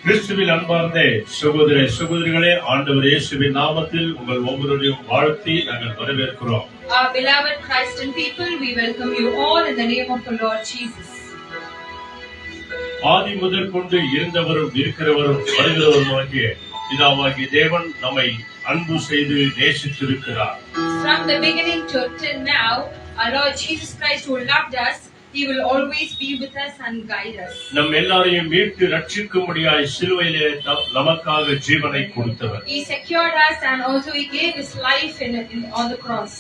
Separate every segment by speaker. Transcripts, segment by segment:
Speaker 1: கிறிஸ்துவில் அன்பார்ந்த சகோதர சகோதரிகளே, ஆண்டவர் இயேசுவின் நாமத்தில் உங்கள் ஒவ்வொருவரையும் வாழ்த்தி நாங்கள் வரவேற்கிறோம்.
Speaker 2: Our beloved Christian people, we welcome you all in the name of the Lord Jesus.
Speaker 1: ஆதி முதல் கொண்டு இருந்தவரும் இருக்கிறவரும் வருகிறவருமாகிய பிதாவாகிய தேவன் நம்மை அன்பு செய்து நேசித்திருக்கிறார்.
Speaker 2: From the beginning to till now, our Lord Jesus Christ who loved us, He will always be with us and guide us.
Speaker 1: நம் எல்லாரையும் மீட்டு ரட்சிக்கும்படியாய் சிலுவையிலே நமக்காக ஜீவனை கொடுத்தவர்.
Speaker 2: He secured us and also He gave His life on the cross.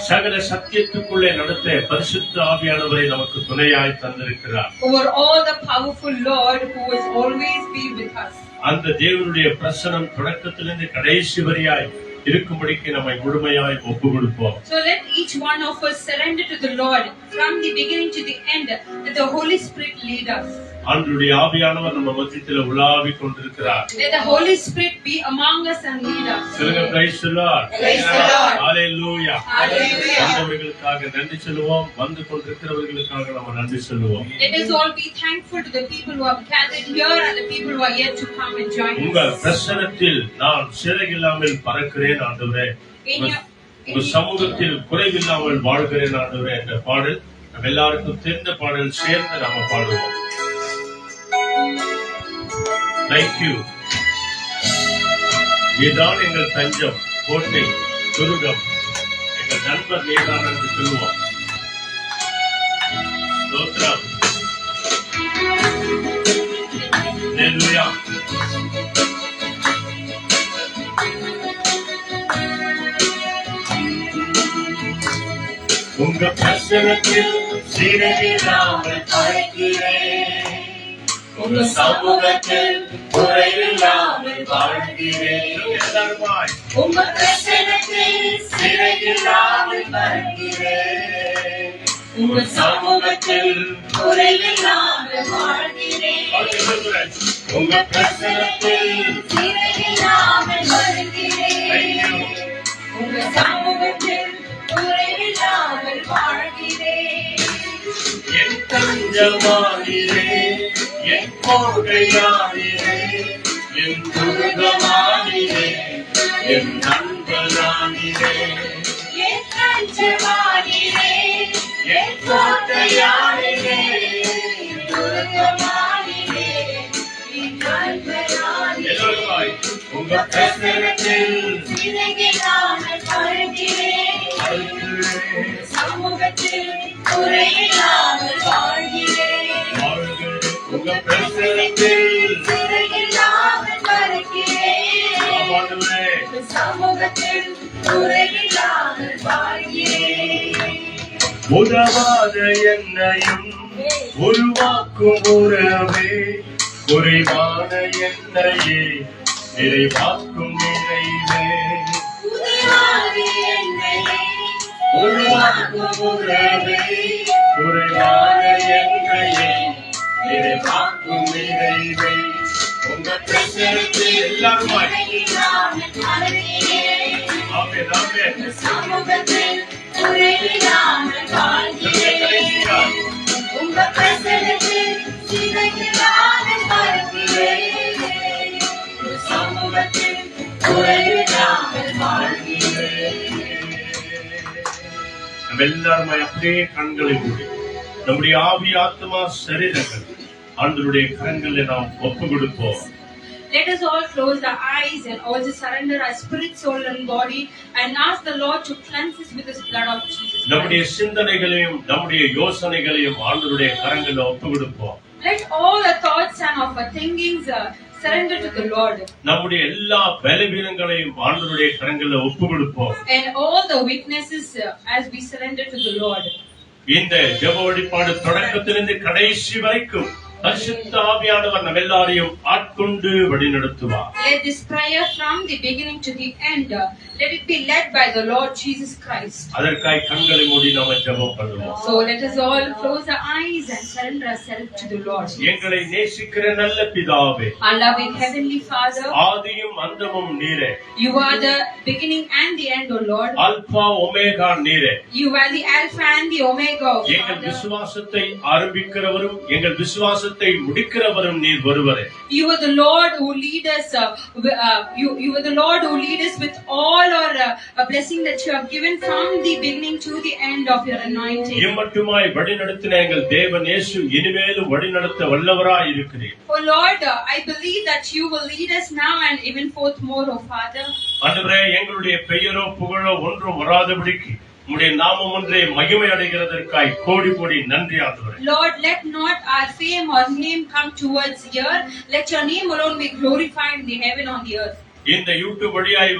Speaker 1: சகல சத்தியத்துக்குள்ளே நடத்த பரிசுத்த ஆவியானவரை நமக்கு துணையாய் தந்திருக்கிறார்.
Speaker 2: Over all the powerful Lord who will always be with us.
Speaker 1: அந்த தேவனுடைய பிரசன்னம் தொடக்கத்திலிருந்து கடைசி வரையாய் இருக்கும்படிக்கு நம்மை முழுமையாய் ஒப்பு கொடுப்போம்.
Speaker 2: So let each one of us surrender to the Lord from the beginning to the end, that the Holy Spirit lead us.
Speaker 1: ஆண்டவருடைய ஆவியானவர் நம்ம மத்தியிலே உலாவிக் கொண்டிருக்கிறார்.
Speaker 2: Let the Holy Spirit be among us and lead us.
Speaker 1: சொல்லுங்க, praise the Lord.
Speaker 2: Praise the Lord.
Speaker 1: Hallelujah.
Speaker 2: Hallelujah.
Speaker 1: வந்தவர்களுக்காக நன்றி சொல்லுவோம், வந்து கொண்டிருக்கிறவர்களுக்காக நம்ம நன்றி சொல்லுவோம்.
Speaker 2: Let us all be thankful to the people who have gathered here and the people who are yet to come and join us.
Speaker 1: உங்கள் பிரசன்னத்தில் நான் சிறகில்லாமல் பறக்கிறேன் ஆண்டவரே, உங்க சமூகத்தில் குறைவில்லாமல் வாழ்கிறேன் ஆண்டவரே என்ற பாடல் நம்ம எல்லாருக்கும் தெரிந்த பாடல். சேர்ந்து நாம பாடுவோம். Thank you. நீதான் எங்கள் தஞ்சம், கோட்டை, துருகம், எங்கள் நண்பர் நீதான் என்று சொல்லுவோம். ஸ்தோத்திரம். ஹல்லேலூயா. உங்க பிரசன்னத்தில் சிறகில்லாமல் பறக்கிறேன், உங்க சமூகத்தில் குறைவில்லாமல் வாழ்கிறேன். எல்லாருமாய்
Speaker 2: உங்க பிரசன்னத்தில்
Speaker 1: சிறகில்லாமல் பறக்கிறேன், உங்க சமூகத்தில்
Speaker 2: குறைவில்லாமல் வாழ்கிறேன்.
Speaker 1: உங்க பிரசன்னத்தில்
Speaker 2: சிறகில்லாமல் வருகிறேன், உங்க சமூகத்தில் குறைவில்லாமல் வாழ்கிறேன்.
Speaker 1: என் தஞ்சமாகிறே, என் கோட்டையாகிறே, என் துருகமாகிறே, என் நண்பனாகிறே.
Speaker 2: என் தஞ்சமாகிறேன், என் கோட்டையாகிறேன், என் துருகமாகிறேன், என் நண்பனாகிறேன்.
Speaker 1: எல்லோருமாய் உங்க பிரசன்னத்தில்
Speaker 2: சிறகில்லாமல் வருகிறேன், சமூகத்தில் குறையில்லாமல் வாழ்கிறேன்.
Speaker 1: உங்க பிரசன்னத்தில்
Speaker 2: சிறகில்லாமல் வருகிறேன், சமூகத்தில் குறையில்லாமல் வாழ்கிறேன்.
Speaker 1: உதவாத என்னையும் உருவாக்கும் உறவே, குறைவான என்னையே நிறைவாக்கும் நிறைவே. உருவாக்கும் உறவே, குறைவான என்னையே நிறைவாக்கும் நிறைவே. உங்க பிரசன்னத்தில் எல்லாருமாய் ஆமென் ஆமென்.
Speaker 2: சமூகத்தில் குறையில்லாமல் வாழ்கிறேன், உங்க பிரசன்னத்தில் சிறகில்லாமல் வருகிறேன், சமூகத்தில் குறையில்லாமல் வாழ்கிறேன்.
Speaker 1: நம்ம எல்லாருமாய் அப்படியே கண்களை மூடி நம்முடைய ஆவி ஆத்மா சரீரங்கள் ஆண்டவருடைய கரங்களில் நாம் ஒப்பு கொடுப்போம்.
Speaker 2: Let us all close our eyes and also surrender our spirit, soul and body and ask the Lord to cleanse us with His blood of Jesus.
Speaker 1: நம்முடைய சிந்தனைகளையும் நம்முடைய யோசனைகளையும் ஆண்டவருடைய கரங்களில் ஒப்பு கொடுப்போம்.
Speaker 2: Let all the thoughts and of our thinkings surrender to the Lord.
Speaker 1: நம்முடைய எல்லா பலவீனங்களையும் ஆண்டவருடைய கரங்களில் ஒப்பு கொடுப்போம்.
Speaker 2: And all the weaknesses as we surrender to the Lord.
Speaker 1: இந்த ஜெப வழிபாடு தொடக்கத்திலிருந்து கடைசி வரைக்கும் பரிசுத்த ஆவியானவர் நம்ம எல்லாரையும் ஆட்கொண்டு வழிநடத்துவார்.
Speaker 2: Let this prayer from the beginning to the end, let it be led by the Lord Jesus Christ.
Speaker 1: அதற்காய் கண்களை மூடி நாம ஜெபம் பண்ணுவோம்.
Speaker 2: So let us all close our eyes and surrender ourselves to the Lord.
Speaker 1: எங்களை நேசிக்கிற நல்ல பிதாவே,
Speaker 2: Our loving heavenly Father,
Speaker 1: ஆதியும் அந்தமும் நீரே,
Speaker 2: you are the beginning and the end, O Lord.
Speaker 1: Alpha omega நீரே.
Speaker 2: You are the Alpha and the Omega, O
Speaker 1: எங்கள்
Speaker 2: Father.
Speaker 1: விசுவாசத்தை ஆரம்பிக்கிறவரும் எங்கள் விசுவாசத்தை முடிக்கிறவரும் நீர் ஒருவரே.
Speaker 2: You are the Lord who lead us. You are the Lord who lead us with all our blessing that you have given from the beginning to the end of your anointing.
Speaker 1: இம்மட்டுமாய் வழிநடத்தின எங்கள் தேவன் இயேசு இனிமேலும் வழிநடத்த வல்லவராய் இருக்கிறீர்.
Speaker 2: Oh Lord, I believe that you will lead us now and even forth more, O Father.
Speaker 1: ஆண்டவரே, எங்களுடைய பெயரோ புகழோ ஒன்றும் வராதபடிக்கு உம்முடைய நாமம் ஒன்றே மகிமை அடைகிறதற்காய் கோடி கோடி நன்றி ஆண்டவரே.
Speaker 2: Lord, let not our fame or name come towards here. Let your name alone be glorified in the heaven on the earth.
Speaker 1: இந்த யூடியூப் வழியாய்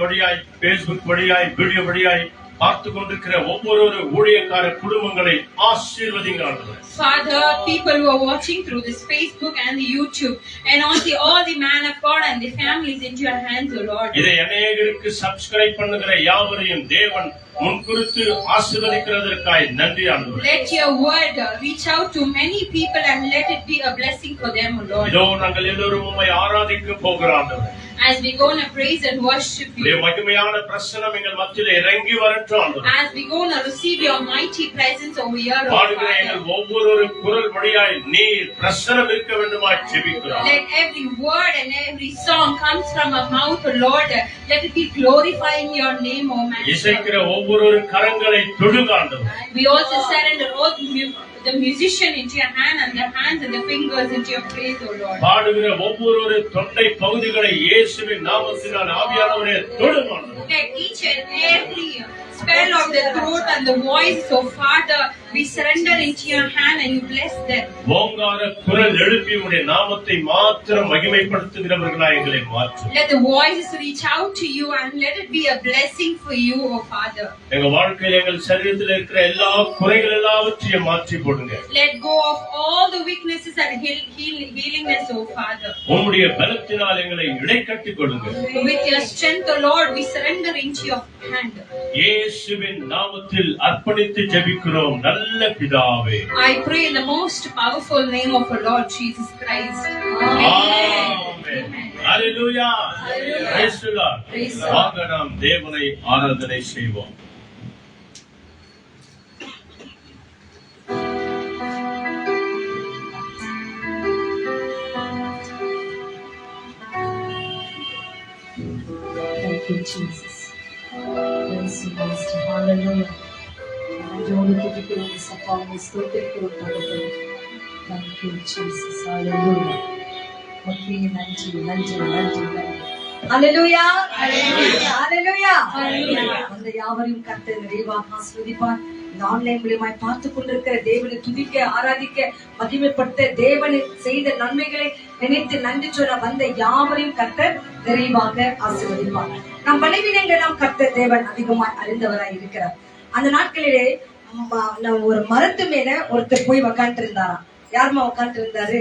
Speaker 1: Facebook வழியாய் வீடியோ வழியாய் பார்த்து கொண்டிருக்கிற ஒவ்வொரு ஊழியக்கார குடும்பங்களை ஆசீர்வதிங்க ஆண்டவரே.
Speaker 2: Father, people who are watching through this Facebook and the YouTube, and all the man of God and the families into your hands, O Lord.
Speaker 1: இதை அநேகருக்கு சப்ஸ்கிரைப் பண்ணுகிற யாவரையும் தேவன் முன்குறித்து ஆசீர்வதிக்கிறதற்காய் நன்றி ஆண்டவரே.
Speaker 2: Let your word reach out to many people and let it be a blessing for them, O Lord.
Speaker 1: இதோ நாங்கள் எல்லோரும் உம்மை ஆராதிக்க போகிறோம் ஆண்டவரே.
Speaker 2: As we go and praise and worship
Speaker 1: உம்முடைய
Speaker 2: you,
Speaker 1: மகிமையான பிரசன்னம் எங்கள் மத்தியிலே இறங்கி வரட்டும் ஆண்டவரே.
Speaker 2: as we go and receive your mighty presence over here, O
Speaker 1: பாடுகிற எங்கள்
Speaker 2: Father.
Speaker 1: ஒவ்வொரு குரல் வழியாய் நீர் பிரசன்னம் இருக்க வேண்டுமாய் ஜெபிக்கிறோம்.
Speaker 2: Let every word and every song comes from our mouth, O Lord. Let it be glorifying your name, O
Speaker 1: இசைக்கிற
Speaker 2: Master.
Speaker 1: ஒவ்வொரு கரங்களை தொடுங்க ஆண்டவரே.
Speaker 2: We also surrender all the musician into your hand and the hands and the fingers into your praise, O Lord.
Speaker 1: பாடுகிற ஒவ்வொரு தொண்டை பகுதிகளை இயேசுவின் நாமத்தினால் ஆவியானவரே தொடுங்க ஆண்டவரே.
Speaker 2: Let each and every spell of the throat and the voice, O Father, we surrender into your hand and you bless them.
Speaker 1: ஓங்கார குரல் எழுப்பி உம்முடைய நாமத்தை மாத்திரம் மகிமைப்படுத்துகிறவர்களாய் எங்களை மாற்றும்.
Speaker 2: Let the voices reach out to you and let it be a blessing for you, O Father.
Speaker 1: எங்க வாழ்க்கையில் எங்கள் சரீரத்தில் இருக்கிற எல்லா குறைகள் எல்லாவற்றையும் மாற்றி போடுங்க.
Speaker 2: Let go of all the weaknesses and healingness, O Father.
Speaker 1: உம்முடைய பலத்தினால் எங்களை இடைக்கட்டிக் கொள்ளுங்க.
Speaker 2: With your strength, O Lord, we surrender into your hand.
Speaker 1: இயேசுவின் நாமத்தில் அர்ப்பணித்து ஜெபிக்கிறோம் நல்ல பிதாவே.
Speaker 2: I pray in the most powerful name of our Lord Jesus Christ.
Speaker 1: Amen. Hallelujah. Praise the Lord.
Speaker 2: Praise the Lord.
Speaker 1: வாங்க நாம் தேவனை ஆராதனை செய்வோம்.
Speaker 3: Thank you, Jesus. Praise you, Master. Hallelujah. நன்றியோடு துதிக்கிறோம், சப்பாவை ஸ்தோத்திரிக்கிறோம் தகப்பனே. Thank you, Jesus. Hallelujah. Okay, நன்றி நன்றி நன்றி நன்றி. Hallelujah. Hallelujah. Hallelujah. அந்த யாவரையும் கர்த்தர் நிறைவாக ஆசீர்வதிப்பார். இந்த ஆன்லைன் மூலமாய் பார்த்து கொண்டிருக்கிற தேவனை துதிக்க ஆராதிக்க மகிமைப்படுத்த தேவனை செய்த நன்மைகளை நினைத்து நன்றி சொல்ல வந்த யாவரையும் கர்த்தர் நிறைவாக ஆசீர்வதிப்பார். நம் பலவீனங்களை நாம் கர்த்தர் தேவன் அதிகமாய் அறிந்தவராய் இருக்கிறார். அந்த நாட்களிலே ஒரு மரத்து மேல ஒருத்தர் போய் உக்காந்து இருந்தாராம். யாருமா உக்காந்து இருந்தாரு?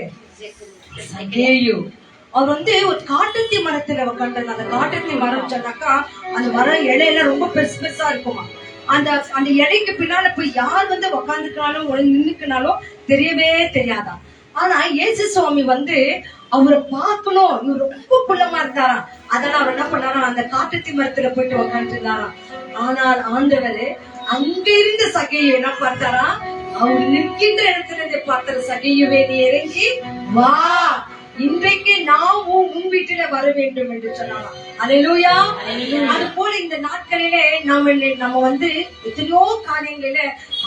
Speaker 3: சகேயு. அவர் ஒரு காட்டுத்தி மரத்துல உக்காந்து. அந்த காட்டுத்தி மரம் சொன்னாக்கா அந்த மரம் இலையெல்லாம் ரொம்ப பெருசு பெருசா இருக்குமா. அந்த அந்த இலைக்கு பின்னால போய் யார் உக்காந்துக்கினாலும் நின்னுக்குனாலும் தெரியவே தெரியாதான். ஆனா இயேசு சுவாமி அவரை பார்க்கணும், இவர் ரொம்ப குள்ளமா இருந்தாராம். அதெல்லாம் அவர் என்ன பண்ணாராம், அந்த காட்டுத்தி மரத்துல போயிட்டு உக்காந்து இருந்தாராம். ஆனால் ஆண்டவர் அங்க இருந்து சகையை என்ன பார்த்தாரா, அவர் நிற்கின்ற இடத்துல இருந்து பார்த்தாரு. சகையுவே, நீ இறங்கி வா, இன்றைக்கு நான் உன் வீட்டில வர வேண்டும் என்று சொன்னாங்க. அல்லேலூயா. அது போல இந்த நாட்களிலே நம்ம எத்தனையோ காரியங்களில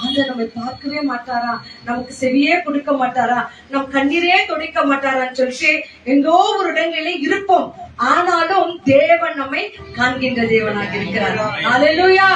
Speaker 3: ஆண்டவர் நம்மை பார்க்கவே மாட்டாரா, நமக்கு செவியே கொடுக்க மாட்டாரா, நம் கண்ணீரே துடைக்க மாட்டாரான்னு சொல்லிட்டு எங்கோ ஒரு இடங்களிலே இருப்போம். ஆனாலும் தேவன் நம்மை காண்கின்ற தேவனாக இருக்கிறார். அல்லேலூயா.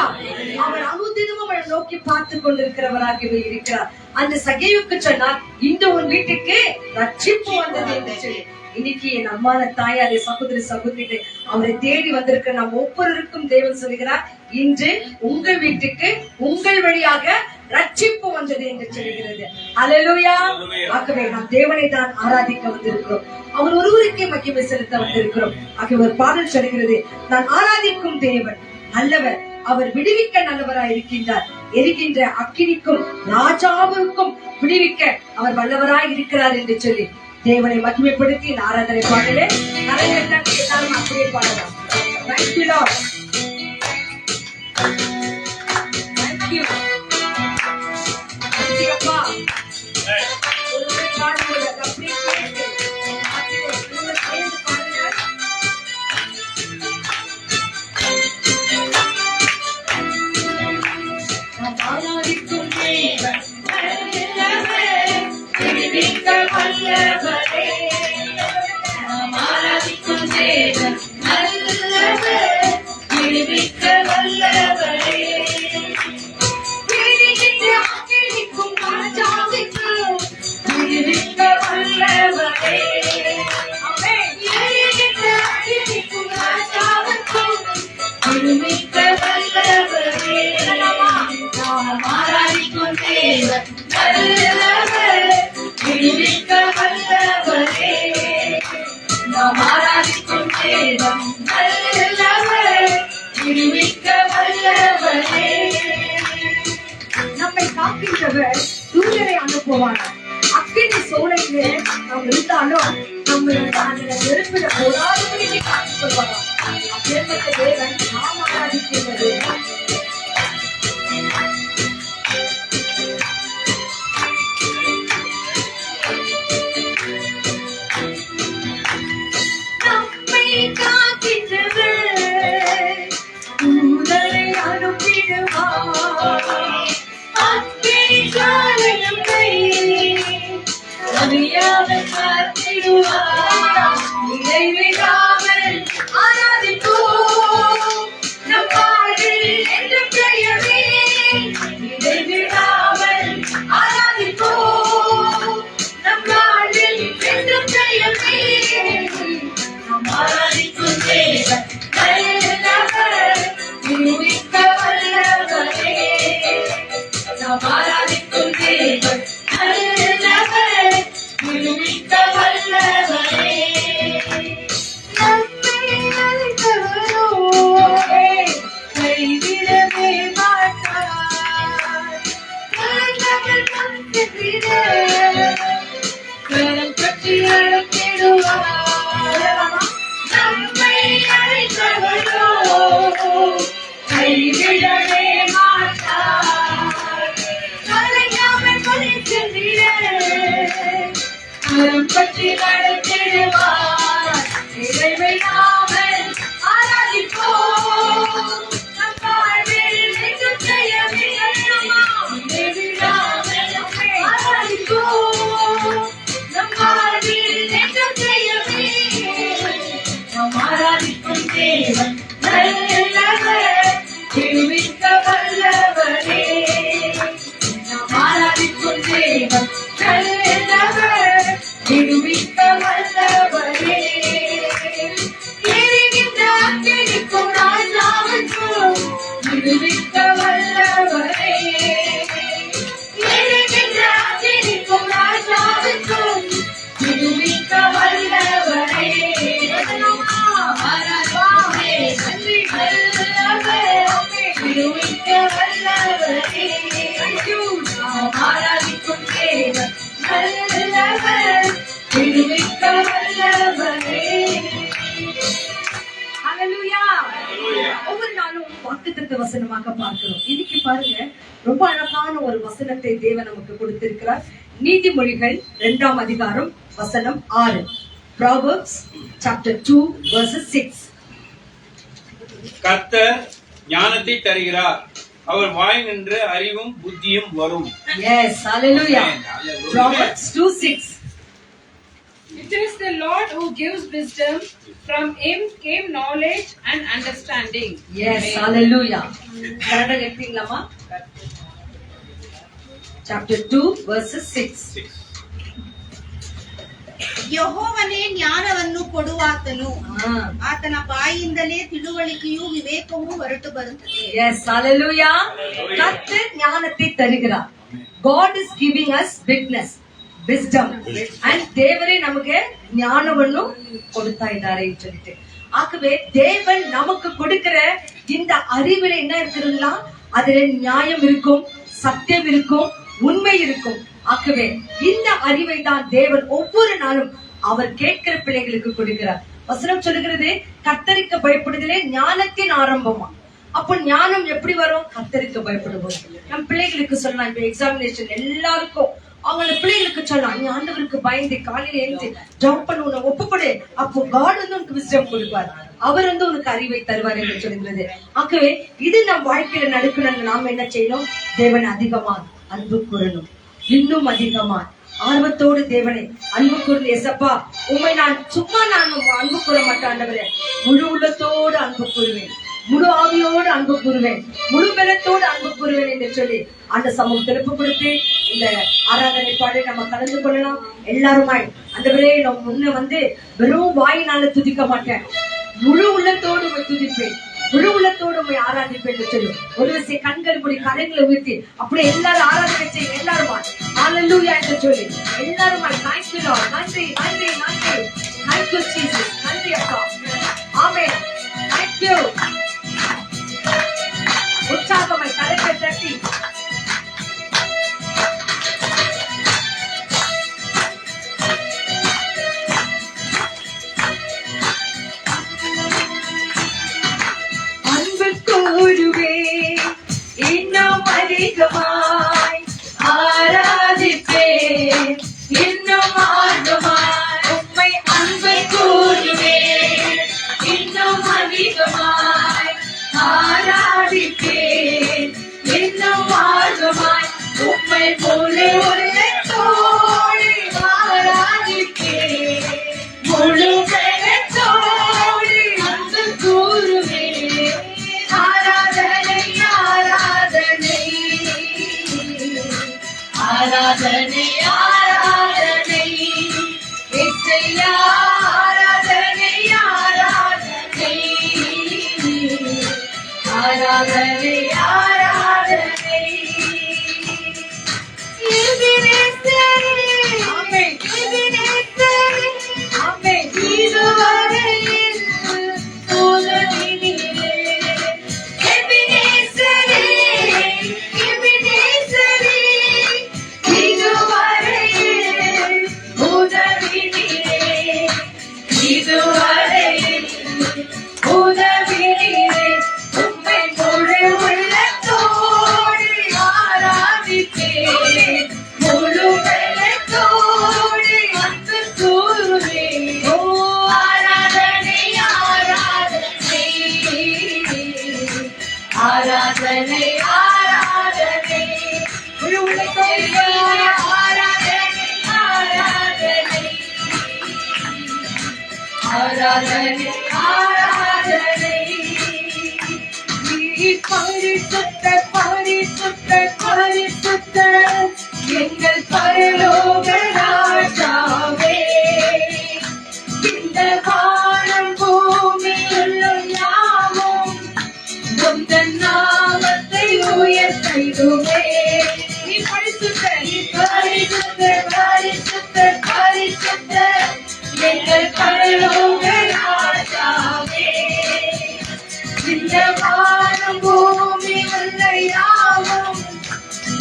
Speaker 3: அவர் அனுதினமும் அவரை நோக்கி பார்த்து கொண்டிருக்கிறவராகவே இருக்கிறார். அந்த சகேயுவுக்கு சொன்னார், இன்று உன் வீட்டுக்கு ரட்சிப்பு வந்தது என்று சொல்லி. இன்னைக்கு என் அம்மான தாயாரே, சகோதரி சகோதரி, அவரை தேடி வந்திருக்கிற நாம் ஒவ்வொருவருக்கும் தேவன் சொல்கிறார், இன்று உங்கள் வீட்டுக்கு உங்கள் வழியாக ரட்சிப்பு வந்தது என்று சொல்கிறது. அல்லேலூயா. ஆகவே நாம் தேவனை தான் ஆராதிக்க வந்திருக்கிறோம். அவர் ஒருவருக்கே மகிமை செலுத்த வந்திருக்கிறோம். ஆகவே ஒரு பாடல் சொல்கிறது, நான் ஆராதிக்கும் தேவன் நல்லவர், அவர் விடுவிக்க நல்லவராய் இருக்கின்றார், எரிகின்ற அக்கினிக்கும் ராஜாவுக்கும் விடுவிக்க அவர் வல்லவராய் இருக்கிறார் என்று சொல்லி தேவனை மகிமைப்படுத்தி இந்த ஆராதனை பாடலே நிறைய எல்லாரும் அப்படியே பாடலாம். Thank you, Lord. Thank you. நன்றி அப்பா. ஒருவரை பாடுவது அப்படியே கேட்டு ஒருவர் சேர்ந்து பாடுங்க. நாம் ஆராதிக்கும் தேவன் நல்லவர், விடுவிக்க வல்லவரே. நாம் ஆராதிக்கும் தேவன் நல்லவர், விடுவிக்க வல்லவரே. விடுவிக்க அக்கினிக்கும் ராஜாவுக்கும் விடுவிக்க வல்லவரே. ஆமென். விடுவிக்க அக்கினிக்கும் ராஜாவுக்கும் விடுவிக்க வல்லவரே. நாம் ஆராதிக்கும் தேவன் நல்லவர், விடுவிக்க வல்லவரே. நாம் ஆராதிக்கும் தேவன் நல்லவர், விடுவிக்க வல்லவரே. நம்மை காக்கின்றவர் தூதரை அனுப்புவார். அக்கினி சோலையிலே நாம் இருந்தாலும் நம்மளுடைய அந்த நெருப்பிட போராடுவதை காத்துக் கொள்வாராம். அப்பேற்பட்ட தேவன் நாம் ஆராதிக்கின்றது. நம்மை காக்கின்றவர் தூதரை அனுப்பிடுவார். அக்கினி ஜுவாலை நம்மை அறியாமல் காத்திடுவார். இடைவிடாமல் ஆராதிப்போம் நம் வாழ்வில் என்றும் ஜெயமே. இடைவிடாமல் ஆராதிப்போம் நம் வாழ்வில் என்றும் ஜெயமே. நாம் ஆராதிக்கும் தேவன் நல்லவர், விடுவிக்க வல்லவரே. நாம் ஆராதிக்கும் தேவன் நல்லவர், விடுவிக்க வல்லவரே. நம்மை அழைத்தவரோ கைவிடவே மாட்டார். நல்லவர் வந்திட கரம் கட்டி அழைத்திடுவார். நம்மை அழைத்தவரோ கைவிடவே மாட்டார். கலைஞாமல் பணிச்சென்றிட கரம் கட்டி அழைத்திடுவார். இடைவிடாமல் ஆராதிப்போம் நம் வாழ்வில் என்றும் ஜெயமே. இடைவிடாமல் ஆராதிப்போம் நம் வாழ்வில் என்றும் ஜெயமே. நாம் ஆராதிக்கும் தேவன் நல்லவர், விடுவிக்க வல்லவரே. நாம் ஆராதிக்கும் தேவன் நல்லவர், விடுவிக்க வல்லவரே. எரிகின்ற அக்கினிக்கும் ராஜாவுக்கும் விடுவிக்க வல்லவரே. எரிகின்ற அக்கினிக்கும் ராஜாவுக்கும் விடுவிக்க வல்லவரே. நன்றி வல்லவர், விடுவிக்க வல்லவரே. நாம் ஆராதிக்கும் தேவன் நல்லவர், விடுவிக்க வல்லவரே. ஹல்லேலூயா. ஒவ்வொரு நாளும் வாக்குத்தத்த வசனமாக பார்க்கிறோம். இன்னைக்கு பாருங்க, ரொம்ப அழகான ஒரு வசனத்தை தேவன் நமக்கு கொடுத்திருக்கிறார். நீதிமொழிகள் 2ஆம் அதிகாரம் வசனம் 6. Proverbs chapter 2 verses 6.
Speaker 4: கர்த்தர் ஞானத்தை தருகிறார், அவர் வாய் நின்று அறிவும் புத்தியும் வரும்.
Speaker 3: Yes, hallelujah.
Speaker 4: Hallelujah.
Speaker 3: Proverbs 2:6.
Speaker 2: It is the Lord who gives wisdom, from him came knowledge and understanding.
Speaker 3: Yes, hallelujah. கரெக்டா கேட்டீங்களாமா? Chapter 2 verses 6.
Speaker 5: ಯೆಹೋವನೇ ಜ್ಞಾನವನ್ನು ಕೊಡುವಾತನು,
Speaker 3: ಹಾ.
Speaker 5: ಆತನ ಬಾಯಿಂದಲೇ ತಿಳುವಳಿಕೆಯೂ ವಿವೇಕವೂ ಹೊರಟು ಬರುತ್ತದೆ.
Speaker 3: Yes, hallelujah. கர்த்தர் ஞானத்தை தருகிறார். God is giving us wisdom. And தேவரே நமக்கு ஞானವನ್ನು ಕೊಡ್ತಾ ಇದ್ದಾರೆ ಅಂತ சொல்லிட்டு. ஆகவே தேவன் நமக்கு கொடுக்கிற இந்த அறிவுல என்ன இருக்குதுன்னா அதுல நியாயம் இருக்கும், சத்தியம் இருக்கும், உண்மை இருக்கும். ஆகவே இந்த அறிவை தான் தேவன் ஒவ்வொரு நாளும் அவர் கேட்கிற பிள்ளைகளுக்கு கொடுக்கிறார். வசனம் சொல்லுகிறது கர்த்தருக்கு பயப்படுதலே ஞானத்தின் ஆரம்பமா. அப்போ ஞானம் எப்படி வரும்? கர்த்தருக்கு பயப்படுவோம். நம் பிள்ளைகளுக்கு சொல்லலாம், இப்ப எக்ஸாமினேஷன் எல்லாருக்கும் அவங்க பிள்ளைகளுக்கு சொல்லலாம், நீ ஆண்டவருக்கு பயந்து காலையில எழுந்து ஜம்ப் பண்ண உன்னை ஒப்புக்கொடு, அப்போ காட் வந்து உனக்கு விஸ்டம் கொடுப்பார், அவர் வந்து உனக்கு அறிவை தருவார் என்று சொல்லுகிறது. ஆகவே இது நம் வாழ்க்கையில நடக்கணும்னு நாம என்ன செய்யணும்? தேவன் அதிகமா அன்பு கூறணும், இன்னும் அதிகமா ஆர்வத்தோடு தேவனை அன்பு கூர்ந்து, எசப்பா உண்மை நான் சும்மா நான் அன்பு கூற மாட்டேன் ஆண்டவரே, முழு உள்ளத்தோடு அன்பு கூறுவேன், முழு ஆவியோடு அன்பு கூறுவேன், முழு பலத்தோடு அன்பு கூறுவேன் என்று சொல்லி அந்த சமூகத்தில் ஒப்பு கொடுத்து இந்த ஆராதனை பாடு நம்ம கலந்து கொள்ளலாம். எல்லாருமாய் ஆண்டவரே நம்ம முன்ன வந்து வெறும் வாயினால துதிக்க மாட்டேன், முழு உள்ளத்தோடு துதிப்பேன், முழு உள்ளத்தோடு ஆராதிப்பேன் என்று சொல்லி ஒரு விஷயம் கண்கள் மூடி கரைகளை ஊற்றி அப்படியே எல்லாரும் ஆராதனை செய்ய எல்லாருமா ஹல்லேலூயா என்று சொல்லி எல்லாருமா thank you Lord, நன்றி நன்றி நன்றி, thank you Jesus, நன்றி அப்பா, ஆமென், thank you. உற்சாகமாய் கரங்களை தட்டி அன்பு கூறுவே இன்னும் அதிகமாய் ஆராதிப்பேன், இன்னும் ஆர்வமாய் உம்மை அன்பு கூறுவே இன்னும் அதிகமாய் ஆராதிப்பேன், இன்னும் ஆர்வமாய் உம்மை முழு உள்ளத்தோடு ஆராதிப்பேன், முழு பலத்தோடு அன்பு கூறுவேன். ஆராதனை ஆராதனை ஆராதனை ஆராதனை இசையா, ஆராதனை ஆராதனை ஆராதனை ஆராதனை. எபினேசரே, ஆமென், எபினேசரே, ஆமென், இதுவரையில் உதவினீரே. எபினேசரே, எபினேசரே, இதுவரையில் உதவினீரே, இதுவரையில் உதவினீரே. உம்மை முழு உள்ளத்தோடு ஆராதிப்பேன், முழு பலத்தோடு அன்பு கூறுவேன். ஓ ஆராதனை ஆராதனை ஆராதனை ஆராதனை, முழு உள்ளத்தோடு ஆராதனை ஆராதனை ஆராதனை ஆராதனை. நீ பரிசுத்த பரிசுத்த பரிசுத்த எங்கள் பரலோக ராஜாவே, இந்த வானம் பூமியுள்ள யாவும் உந்தன் நாமத்தை உயர்த்திடுவே. நீ பரிசுத்த, நீ பரிசுத்த பரிசுத்த பரிசுத்த எங்கள் பரலோக ராஜாவே, இந்த வானம் பூமி உள்ள யாவும்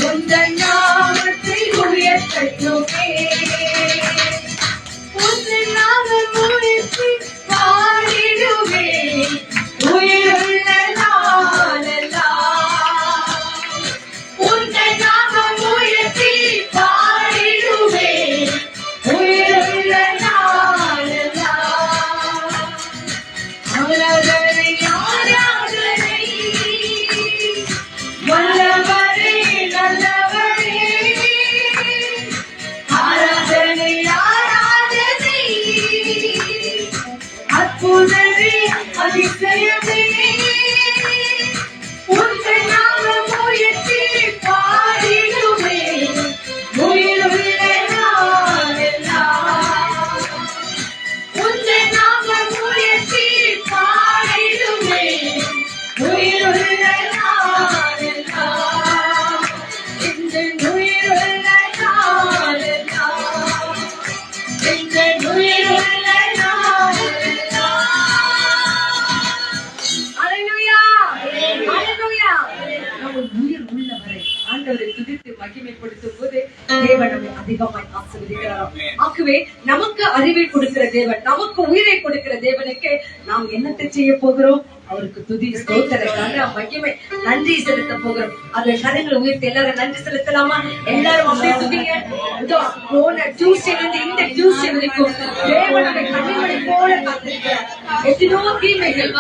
Speaker 3: உந்தன் நாமத்தை உயர்த்தட்டுமே. உந்தன் நாமம் உயர்த்தி பாடிடுவேன் உயிருள்ள நாளெல்லாம், உந்தன் ஆண்டவரை துதித்து மகிமைப்படுத்தும் போது தேவன் நம்மை அதிகமாய் ஆசீர்வதிக்கிறாராம். ஆகவே நமக்கு அறிவை கொடுக்கிற தேவன், நமக்கு உயிரை கொடுக்கிற தேவனுக்கு நாம் என்னத்தை செய்ய போகிறோம்? அவருக்கு துதி ஸ்தோத்திர மகிமை நன்றி செலுத்த போகிறோம். அதை கரங்களை உயர்த்தி எல்லாரும் நன்றி செலுத்தலாமா? எல்லாரும் அப்படியே துதிங்க. போன டியூஸ்டேல இருந்து இந்த டியூஸ்டே வரைக்கும் தேவனுடைய கண்ணிமணி போல காத்திருக்கிறார். எத்தனையோ தீமைகள்,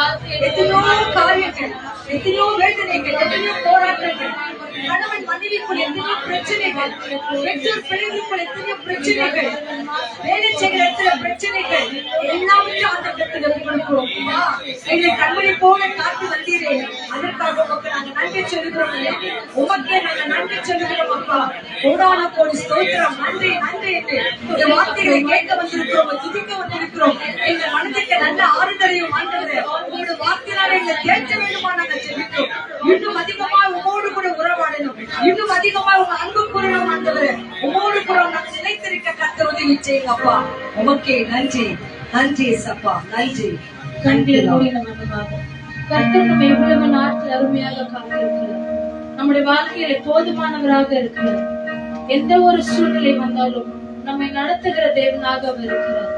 Speaker 3: எத்தனையோ காரியங்கள், எத்தனையோ வேதனைகள், எத்தனையோ போராட்டங்கள், கணவன் மனைவிக்குள் எத்தனையோ பிரச்சனைகள், பெற்றோர் பிள்ளைகளுக்குள் எத்தனையோ பிரச்சனைகள், வேலை செய்கிற இடத்துல பிரச்சனைகள், எல்லாவற்றையும் ஆண்டவரிடத்தில் ஒப்புக்கொடுக்கிறோம். எங்களை கண்மணி போல காத்து வந்தீரே, அதற்காக உமக்கு நாங்க நன்றி சொல்லுகிறோம். உமக்கே நாங்க நன்றி சொல்லுகிறோம் அப்பா. கோடான கோடி ஸ்தோத்திரம், நன்றி நன்றி என்று இந்த வார்த்தைகளை கேட்க வந்திருக்கிறோம், துதிக்க வந்திருக்கிறோம். எங்க மனதிற்கு நல்ல ஆறுதலையும் ஆண்டவரே, உங்களோட வார்த்தையால எங்களை தேற்ற வேண்டுமா நாங்க ஜெபிக்கிறோம். இன்னும் அதிகமா உமோடு கூட உறவாடணும், இன்னும் அதிகமா உங்க அன்பு கூறணும் ஆண்டவரே. உமோடு கூட நாங்க நிலைத்திருக்க கர்த்தர் உதவி செய்யுங்க அப்பா. உமக்கே நன்றி நன்றி சப்பா, நன்றி.
Speaker 2: கண்கள் மூடின மனமாக கர்த்தர் நம்ம எவ்வளவு நாட்கள் அருமையாக காத்திருக்கிறார். நம்முடைய வாழ்க்கையில போதுமானவராக இருக்கிறார். எந்த ஒரு சூழ்நிலை வந்தாலும் நம்மை நடத்துகிற தேவனாக அவர் இருக்கிறார்.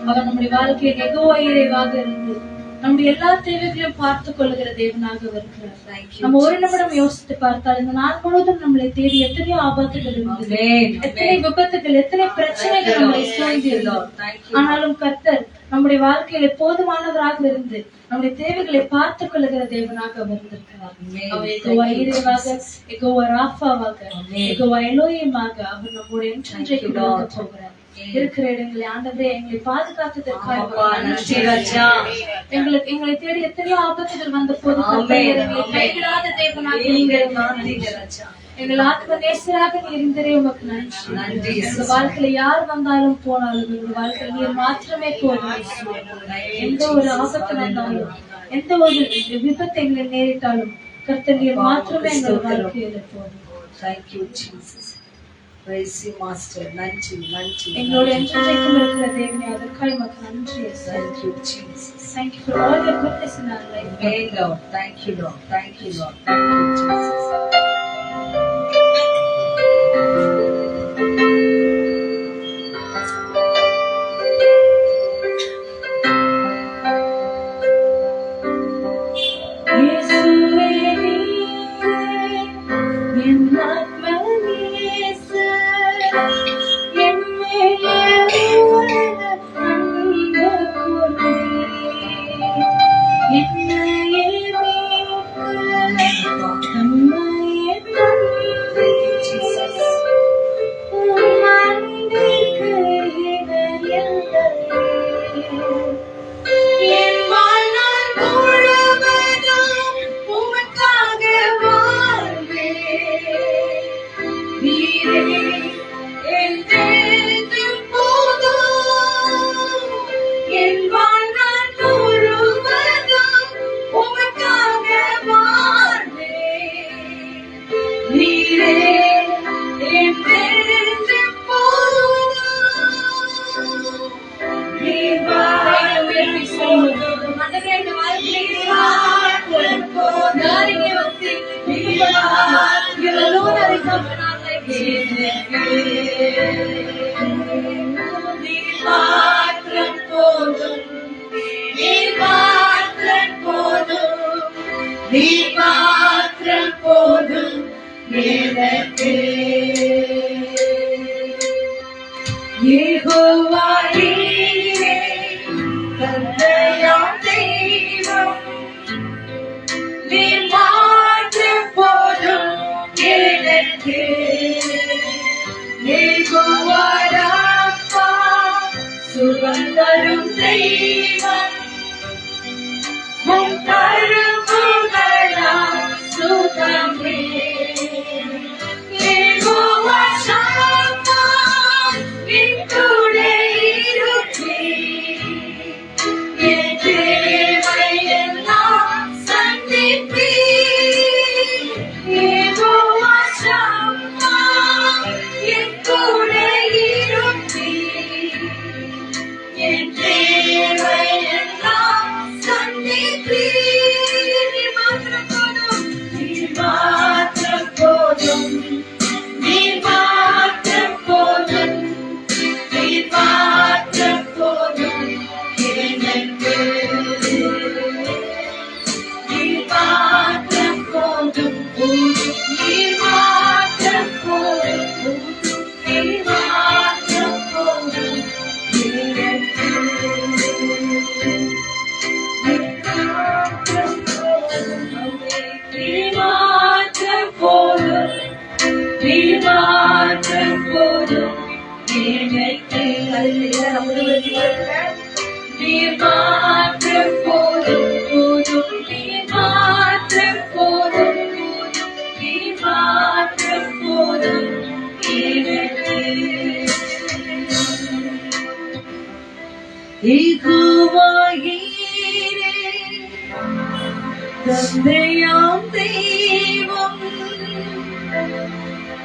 Speaker 2: அவர் நம்முடைய வாழ்க்கையில் எகோவா இறைவாக இருந்து நம்முடைய எல்லா தேவைகளையும் பார்த்துக் கொள்ளுகிற தேவனாக அவர் இருக்கிறார். நம்ம ஒரு நிமிடம் யோசித்து பார்த்தால் இந்த நாள் முழுவதும் நம்மளை தேடி எத்தனையோ ஆபத்துகள் இருந்தது, எத்தனை விபத்துகள், எத்தனை பிரச்சனைகள் நம்மளை சூழ்ந்திருந்தோம். ஆனாலும் கர்த்தர் நம்முடைய வாழ்க்கையில போதுமானவராக இருந்து நம்முடைய தேவைகளை பார்த்துக் கொள்ளுகிற தேவனாக அவர் இருந்திருக்கிறார். அவர் எகோவா ஈரேவாக, எகோவா ராஃபாவாக, எகோவா எலோயிமாக அவர் நம்முடைய என்றென்றைக்கு விளங்க போகிறார். இருக்கிற இடங்களை ஆண்டவரே எங்களை பாதுகாத்ததற்காக எங்களை தேடி எத்தனையோ ஆபத்துகள் வந்த போது கைவிடாத தேவனாக, எங்கள் ஆத்ம நேசராக நீர் இருந்தரே உமக்கு நன்றி. எங்க வாழ்க்கையில யார் வந்தாலும் போனாலும் எங்க வாழ்க்கையில நீர் மாத்திரமே போதும். எந்த ஒரு ஆபத்து வந்தாலும், எந்த ஒரு விபத்து எங்களை நேரிட்டாலும் கர்த்தர் நீர் மாத்திரமே எங்கள் வாழ்க்கையில போதும்.
Speaker 3: Thank you Jesus. Praise you, Master. நன்றி நன்றி.
Speaker 2: எங்களோட என்றைக்கும் இருக்கிற தேவனே, அதற்காக உமக்கு நன்றி.
Speaker 3: Thank you, Jesus.
Speaker 2: Thank you for all your goodness in our life.
Speaker 3: Amen, Lord. Thank you, Lord. Thank you, Lord. Thank you, Jesus. Jehovah நீரே தந்தையாம் தெய்வம், நீர் மாற்றும் போதும் எனக்கு. யெகோவா ராஃபா சுகம் தரும் தெய்வம், உம் கருப்புகளால் சுகமே. யெகோவா ஷாமா என் கூட இருப்பீர், என் தேவையெல்லாம் சந்திப்பீர். யெகோவா ஷாமா என் கூட இருப்பீர், என் தேவை எப்போதும் எனக்கு யெகோவாயீரே, தந்தையாம் தெய்வம்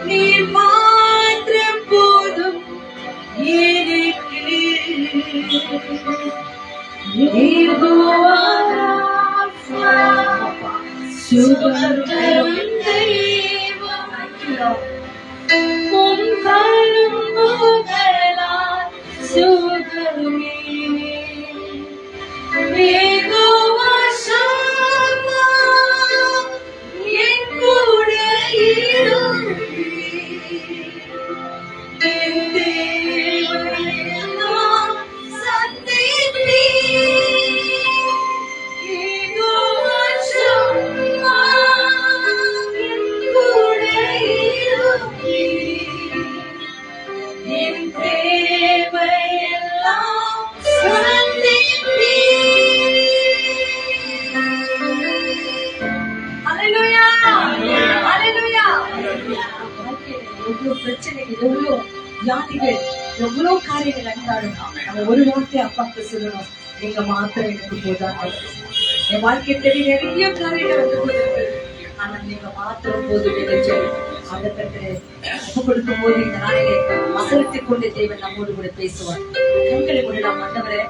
Speaker 3: நீர் மாத்திரம் போதும் எனக்கு. யெகோவா ராஃபா, சுகம் தரும் தெய்வம் உம் கரும்புகளால் சுகமே. யெகோவா ஷம்மா, என் கூட இருந்தீர். என் தேவையெல்லாம் சந்தித்தீர். யெகோவா ஷம்மா, என் கூட இருந்தீர். என் தேவையெல்லாம் சந்தித்தீர். ஹல்லேலூயா, ஹல்லேலூயா. வாழ்க்கையில எவ்வளவு பிரச்சனைகள், எவ்வளவு வியாதிகள், எவ்வளவு காரியங்கள் நடந்தாலும் நம்ம ஒரு வார்த்தை அப்பாக்கு சொல்லணும், நீங்க மாத்திரம் எனக்கு போதாங்க. என் வாழ்க்கையை தேடி நிறைய காரியங்கள் வந்து போயிருக்கு, ஆனா நீங்க மாத்திரம் போதும் என்று அதற்கு ஒப்பு கொடுக்கும் போது இந்த நாளிலே வசனத்தைக் கொண்டு தேவன் நம்மோடு கூட பேசுவார். கண்களை மூடலாம். ஆண்டவரே,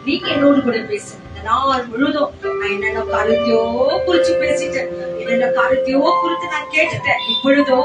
Speaker 3: நீங்க என்னோடு கூட பேசுங்க. இந்த நாள் முழுதும் நான் என்னென்ன காரியத்தையோ குறிச்சு பேசிட்டேன், என்னென்ன காரியத்தையோ குறித்து நான் கேட்டுட்டேன். இப்பொழுதோ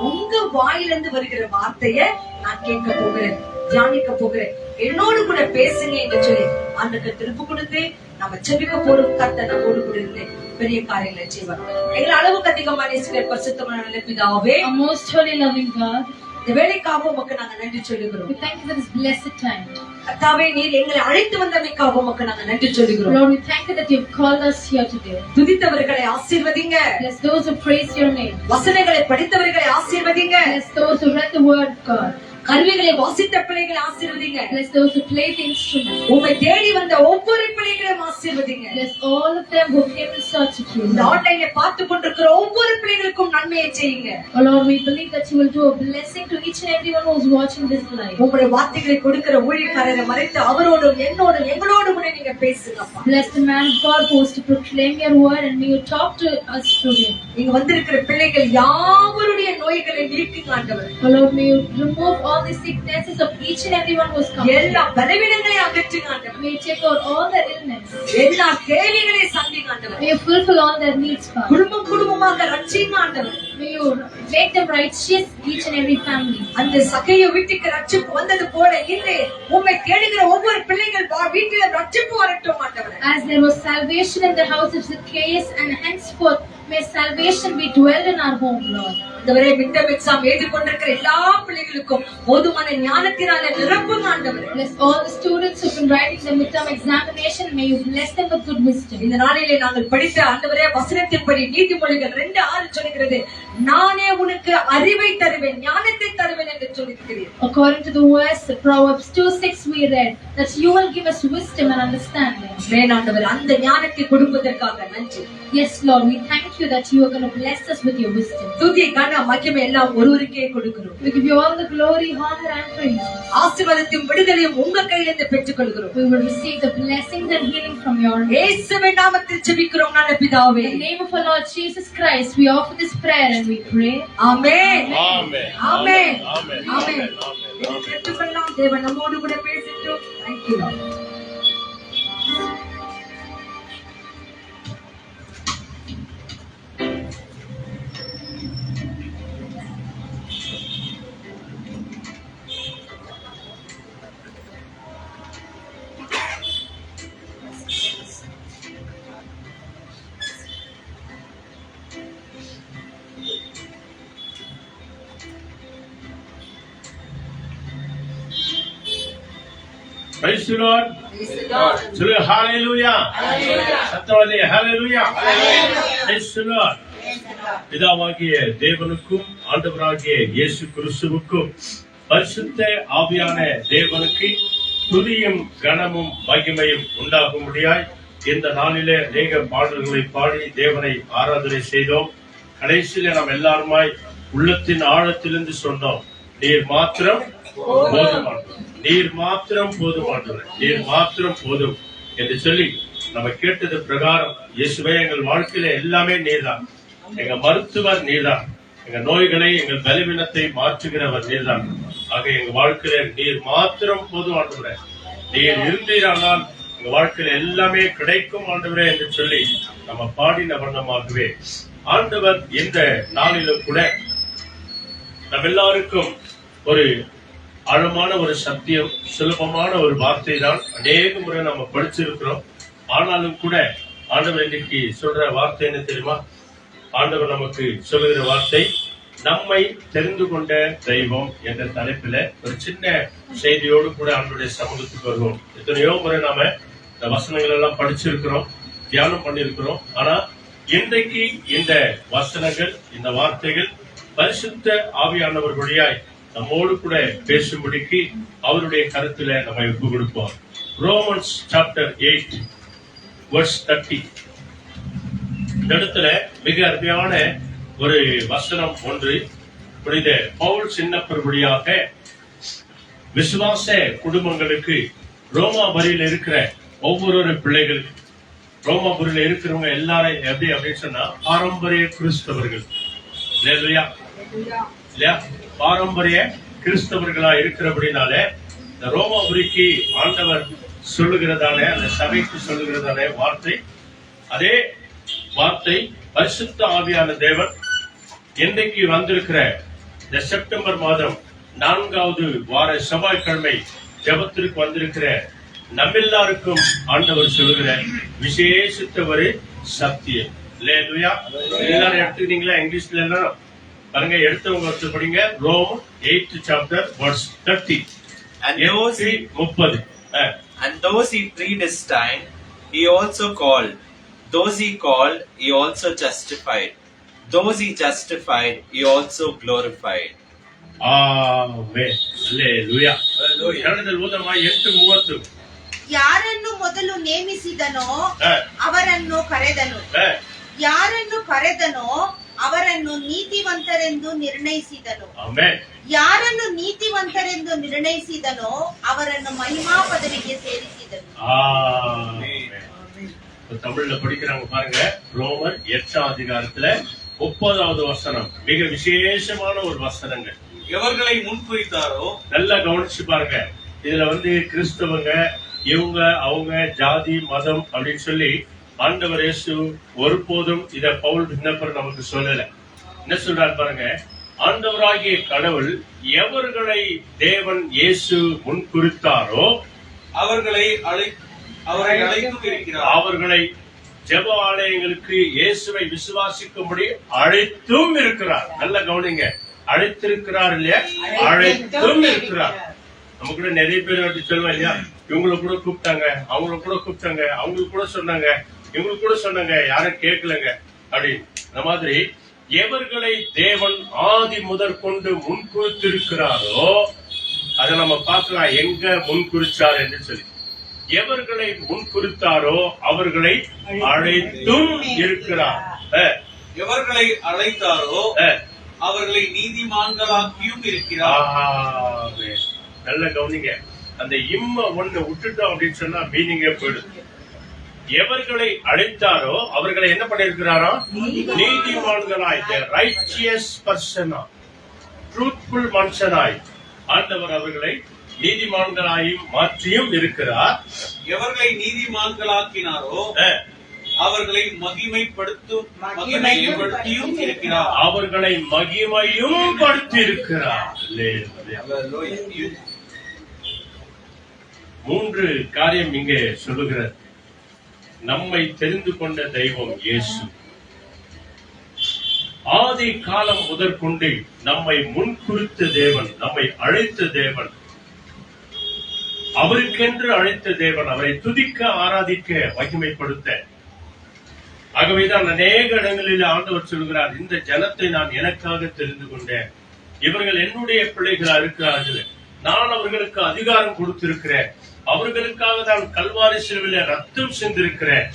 Speaker 3: உங்க வாயிலிருந்து வருகிற வார்த்தைய நான் கேட்க போகிறேன், தியானிக்க போகிறேன். என்னோடு கூட பேசுங்க என்று சொல்லி ஆண்டுக்கு திருப்பு கொடுத்து நம்ம செபிக்க போடும். கர்த்தர் நம்மோடு கூட இருந்து பெரிய காரியங்களை செய்வார். எங்கள் அளவுக்கு அதிகமான நேசிக்கிற பரிசுத்தமான நல்ல பிதாவே,
Speaker 2: Our most holy loving God,
Speaker 3: இந்த வேலைக்காக உமக்கு நாங்க நன்றி சொல்லுகிறோம்.
Speaker 2: we thank you for this blessed time.
Speaker 3: கர்த்தாவே, நீர் எங்களை அழைத்து வந்தமைக்காக உமக்கு நாங்க நன்றி சொல்லுகிறோம்.
Speaker 2: Lord, we thank you that you've called us here today.
Speaker 3: துதித்தவர்களை ஆசீர்வதிங்க.
Speaker 2: Bless those who praise your name.
Speaker 3: வசனங்களை படித்தவர்களை ஆசீர்வதிங்க.
Speaker 2: Bless those who read the word of God.
Speaker 3: கருவிகளை வாசித்த பிள்ளைகளை ஆசீர்வதிங்க.
Speaker 2: Bless those who play the instrument.
Speaker 3: உம்மை தேடி வந்த ஒவ்வொரு பிள்ளைகளையும் ஆசீர்வதிங்க.
Speaker 2: Bless all of them who came in search of you.
Speaker 3: இந்த ஆன்லைன்ல பார்த்து கொண்டிருக்கிற ஒவ்வொரு பிள்ளைகளுக்கும் நன்மையை செய்யுங்க.
Speaker 2: Oh Lord, we believe that you will do a blessing to each and everyone who is watching this live.
Speaker 3: உங்களுடைய வார்த்தைகளை கொடுக்கிற ஊழியக்காரரை மறைத்து அவரோடும் என்னோடும் எங்களோடும் கூட நீங்க பேசுங்கப்பா.
Speaker 2: Bless the man of God who is to proclaim your word and may you talk to us through him.
Speaker 3: இங்க வந்திருக்கிற பிள்ளைகள் யாவருடைய நோய்களை நீக்குங்க ஆண்டவரே.
Speaker 2: Oh Lord, may you remove all the sicknesses of each and everyone who is come.
Speaker 3: எல்லா பலவீனங்களையும் அகற்றுங்க ஆண்டவரே.
Speaker 2: May you take out all their illness.
Speaker 3: எல்லா தேவைகளையும் சந்திங்க ஆண்டவரே.
Speaker 2: May you fulfill all their needs, Father.
Speaker 3: குடும்பம் குடும்பமாக ரட்சிங்க ஆண்டவரே.
Speaker 2: May you make them righteous, each and every family.
Speaker 3: அந்த சகைய வீட்டுக்கு ரட்சிப்பு வந்தது போல இன்று உம்மை தேடுகிற ஒவ்வொரு பிள்ளைகள் வீட்டில ரட்சிப்பு வரட்டும் ஆண்டவரே.
Speaker 2: As there was salvation in the house of Zacchaeus, and henceforth may salvation be dwelled in our home, Lord.
Speaker 3: ஆண்டவரே, மிட்டம் எக்ஸாம் எழுதி கொண்டிருக்கிற எல்லா பிள்ளைகளுக்கும் போதுமான ஞானத்தினால நிரப்புங்க ஆண்டவரே.
Speaker 2: Bless all the students who've been writing the midterm examination. May you bless them with good wisdom.
Speaker 3: இந்த நாளிலே நாங்கள் படித்த ஆண்டவரே வசனத்தின்படி நீதிமொழிகள் 2:6 சொல்கிறது, நானே உனக்கு அறிவை தருவேன், ஞானத்தை தருவேன் என்று சொல்லியிருக்கிறீர்.
Speaker 2: According to the verse, Proverbs 2:6, we read that you will give us wisdom and understanding.
Speaker 3: ஆண்டவரே, அந்த ஞானத்தை கொடுப்பதற்காக நன்றி.
Speaker 2: Yes, Lord, we thank you that you are going to bless us with your wisdom.
Speaker 3: துதி கன மகிமை எல்லாம் ஒருவருக்கே கொடுக்கிறோம்.
Speaker 2: We give you all the glory, honor, and praise.
Speaker 3: ஆசீர்வாதத்தையும் விடுதலையும் உங்க கையிலிருந்து பெற்றுக் கொள்கிறோம்.
Speaker 2: We will receive the blessings and healing from your name.
Speaker 3: இயேசுவின் நாமத்தில் ஜெபிக்கிறோம் நல்ல பிதாவே.
Speaker 2: In the name of our Lord Jesus Christ, we offer this prayer and we pray.
Speaker 3: ஆமென்.
Speaker 1: ஆமென்.
Speaker 3: ஆமென்.
Speaker 1: ஆமென்.
Speaker 3: ஆமென்.
Speaker 1: ஆமென்.
Speaker 3: கேட்டுக்கொள்ளலாம். தேவன் நம்மோடு கூட பேசிட்டோம். Thank you Lord.
Speaker 1: Praise the Lord.
Speaker 3: Praise the Lord.
Speaker 1: சொல்லுங்க ஹalleluya. சத்தமாலே ஹalleluya. Praise the Lord. பிதாவாகிய தேவனுக்கும் ஆண்டவராகிய இயேசு கிறிஸ்துவுக்கும் பரிசுத்த ஆவியான தேவனுக்கு துதியும் கனமும் மகிமையும் உண்டாகும்படியாய் இந்த நாளிலே அநேக பாடல்களை பாடி தேவனை ஆராதனை செய்தோம். கடைசியில நாம் எல்லாருமாய் உள்ளத்தின் ஆழத்திலிருந்து சொன்னோம், நீர் மாத்திரம் போதுமானவர், நீர் மாத்திரம் போதுமானவர், நீர் மாத்திரம் போதும் என்று சொல்லி நம்ம கேட்டது பிரகாரம் இயேசுவே எங்கள் வாழ்க்கையில எல்லாமே நீர்தான், எங்க மருத்துவர் நீர்தான், எங்க நோய்களை எங்கள் பலவீனத்தை மாற்றுகிறவர் நீர்தான். ஆக எங்க வாழ்க்கையில நீர் மாத்திரம் போதுமானவரே, நீர் இருந்தீரானால் எங்க வாழ்க்கையில எல்லாமே கிடைக்கும் ஆண்டவரே என்று சொல்லி நம்ம பாடின வண்ணமாகவே ஆண்டவர் இந்த நாளிலும் கூட நம்ம எல்லாருக்கும் ஒரு ஆழமான ஒரு சத்தியம், சுலபமான ஒரு வார்த்தை தான் அநேக முறை நம்ம படிச்சிருக்கிறோம். ஆனாலும் கூட ஆண்டவர் இன்னைக்கு சொல்ற வார்த்தை என்ன தெரியுமா? ஆண்டவர் நமக்கு சொல்லுகிற வார்த்தை, நம்மை தெரிந்து கொண்ட தெய்வம் என்ற தலைப்பில ஒரு சின்ன செய்தியோடு கூட ஆண்டவருடைய சமூகத்துக்கு வருவோம். எத்தனையோ முறை நாம இந்த வசனங்கள் எல்லாம் படிச்சிருக்கிறோம், தியானம் பண்ணிருக்கிறோம். ஆனா இன்றைக்கு இந்த வசனங்கள், இந்த வார்த்தைகள் பரிசுத்த ஆவியானவர் வழியாய் நம்மோடு கூட பேசும்படிக்கு அவருடைய கருத்துல நம்ம ஒப்பு கொடுப்போம். Romans chapter 8 verse 30. இந்த இடத்துல மிக அருமையான ஒரு வசனம் ஒன்று புனித பவுல் சின்னப்பர் வழியாக விசுவாச குடும்பங்களுக்கு ரோமாபுரியில் இருக்கிற ஒவ்வொரு பிள்ளைகள், ரோமாபுரியில் இருக்கிறவங்க எல்லாரும் எப்படி அப்படின்னு சொன்னா பாரம்பரிய கிறிஸ்தவர்கள் இல்லையா, பாரம்பரிய கிறிஸ்தவர்களா இருக்கிறபடினால இந்த ரோமாபுரிக்கு ஆண்டவர் சொல்லுகிறதான, அந்த சபைக்கு சொல்லுகிறதான வார்த்தை, அதே வார்த்தை பரிசுத்த ஆவியான தேவன் இன்றைக்கு வந்திருக்கிற இந்த செப்டம்பர் மாதம் 4வது வார செவ்வாய்க்கிழமை ஜெபத்திற்கு வந்திருக்கிற நம்மெல்லாருக்கும் ஆண்டவர் சொல்லுகிற விசேஷித்த ஒரு சத்தியம். இல்லையா? எல்லாரும் எடுத்துக்கிட்டீங்களா? இங்கிலீஷ்ல எல்லாம் பாருங்க, எடுத்தவங்க ஒருத்தர் படிங்க. Rome 8th chapter verse 30.
Speaker 6: And those he predestined, he also called. Those he called, he also justified. Those he justified, he also glorified.
Speaker 1: Amen. Hallelujah. ಕನ್ನಡದಲ್ಲಿ ಓದಮ್ಮ 8:30.
Speaker 5: ಯಾರನ್ನು ಮೊದಲು ನೇಮಿಸಿದನೋ ಅವರನ್ನು ಕರೆದನು, ಯಾರನ್ನು ಕರೆದನೋ ಅವರನ್ನು ನೀತಿವಂತರೆಂದು ನಿರ್ಣಯಿಸಿದನು, ಯಾರನ್ನು ನೀತಿವಂತರೆಂದು ನಿರ್ಣಯಿಸಿದನೋ ಅವರನ್ನು ಮಹಿಮಾ ಪದವಿಗೆ ಸೇರಿಸಿದನು.
Speaker 1: தமிழ்ல படிக்கிறாங்க பாருங்க. ரோமர் 8th அதிகாரத்துல 30வது வசனம் மிக விசேஷமான ஒரு வசனங்கள்.
Speaker 4: எவர்களை முன்குறித்தாரோ, நல்லா
Speaker 1: கவனிச்சு பாருங்க. இதுல கிறிஸ்தவங்க, இவங்க அவங்க ஜாதி மதம் அப்படின்னு சொல்லி ஆண்டவர் இயேசு ஒருபோதும் இத பவுல் விண்ணப்பர் நமக்கு சொல்லல. என்ன சொல்றாரு பாருங்க, ஆண்டவராகிய கடவுள் எவர்களை தேவன் இயேசு முன்குறித்தாரோ அவர்களை அழைத்தும் இருக்கிறார், அவர்களை ஜெப ஆலயங்களுக்கு இயேசுவை விசுவாசிக்கும்படி அழைத்தும் இருக்கிறார். நல்ல கவனிங்க, அழைத்திருக்கிறார் இல்லையா, அழைத்தும் இருக்கிறார். நம்ம கூட நிறைய பேர் வந்து சொல்லுவோம் இல்லையா, இவங்களை கூட கூப்பிட்டாங்க, அவங்கள கூட கூப்பிட்டாங்க, அவங்களுக்கு கூட சொன்னாங்க, இவங்களுக்கு கூட சொன்னாங்க, யாரும் கேட்கலங்க அப்படின்னு. அந்த மாதிரி எவர்களை தேவன் ஆதி முதற்கொண்டு முன்குறித்திருக்கிறாரோ அதை நம்ம பார்க்கலாம், எங்க முன்குறிச்சார் என்று சொல்லி. எவர்களை முன்குறித்தாரோ அவர்களை அழைத்தும் இருக்கிறார்.
Speaker 4: எவர்களை அழைத்தாரோ அவர்களை நீதிமான்களாக்கியும் இருக்கிறார்.
Speaker 1: நல்ல கவனிங்க, அந்த ஒண்ணு விட்டுட்டோம் அப்படின்னு சொன்னா மீனிங்கே போயிடுது. எவர்களை அழைத்தாரோ அவர்களை என்ன பண்ணிருக்கிறாரோ நீதிமான்களாய், ரைச்சியஸ் பர்சனா, ட்ரூத்ஃபுல் மனுஷனாய் ஆண்டவர் அவர்களை நீதிமான்களாயும் மாற்றியும் இருக்கிறார்.
Speaker 4: எவர்களை நீதிமான்களாக்கினாரோ அவர்களை மகிமைப்படுத்தியும் இருக்கிறார்.
Speaker 1: அவர்களை மகிமையும் படுத்தி இருக்கிறார். 3 காரியம் இங்கே சொல்லுகிறது. நம்மை தெரிந்து கொண்ட தெய்வம் இயேசு. ஆதி காலம் முதற்கொண்டு நம்மை முன்குறித்த தேவன், நம்மை அழைத்த தேவன், அவருக்கென்று அழைத்த தேவன், அவரை துதிக்க, ஆராதிக்க, மகிமைப்படுத்த. ஆகவேதான் அநேக இடங்களில் ஆண்டவர் சொல்கிறார், இந்த ஜனத்தை நான் எனக்காக தெரிந்து கொண்டேன், இவர்கள் என்னுடைய பிள்ளைகளா இருக்கிறார்கள், நான் அவர்களுக்கு அதிகாரம் கொடுத்திருக்கிறேன், அவர்களுக்காக தான் கல்வாரி சிலுவையிலே ரத்தம் சிந்திருக்கிறேன்,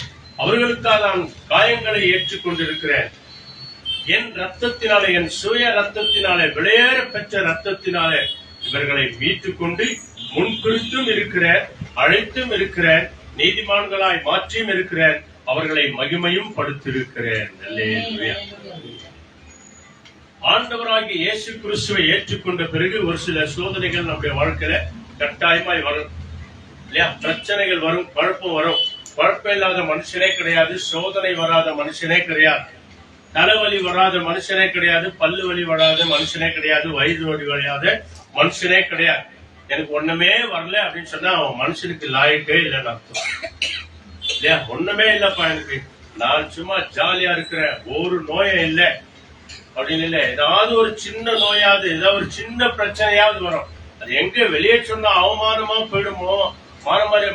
Speaker 1: அவர்களுக்காக நான் காயங்களை ஏற்றுக்கொண்டிருக்கிறேன், என் ரத்தத்தினாலே, என் சுய ரத்தத்தினாலே, விளையேற பெற்ற ரத்தத்தினாலே இவர்களை மீட்டுக் கொண்டு முன்குறித்தும் இருக்கிறேன், அழைத்தும் இருக்கிறேன், நீதிமான்களாய் மாற்றியும் இருக்கிறேன், அவர்களை மகிமையும் படுத்திருக்கிறேன். அல்லேலூயா. ஆண்டவராகிய இயேசு கிறிஸ்துவை ஏற்றுக்கொண்ட பிறகு ஒரு சில சோதனைகள் நம்முடைய வாழ்க்கையில கட்டாயமாய் வரும் இல்லையா? பிரச்சனைகள் வரும், குழப்பம் வரும். குழப்பம் இல்லாத மனுஷனே கிடையாது, சோதனை வராத மனுஷனே கிடையாது, தலைவலி வராத மனுஷனே கிடையாது, பல்லு வலி வராத மனுஷனே கிடையாது, வயிறு வலி வராத மனுஷனே கிடையாது. எனக்கு ஒண்ணுமே வரல அப்படின்னு சொன்னா அவன் மனுஷனுக்கு லாயக்கே இல்லைன்னு அர்த்தம் இல்லையா? ஒண்ணுமே இல்லப்பா எனக்கு, நான் சும்மா ஜாலியா இருக்கிறேன், ஒரு நோயம் இல்லை அப்படின்னு இல்ல. ஏதாவது ஒரு சின்ன நோயாவது, ஏதாவது ஒரு சின்ன பிரச்சனையாவது வரும். அது எங்க வெளியே சொன்னா அவமானமா போயிடுமோ,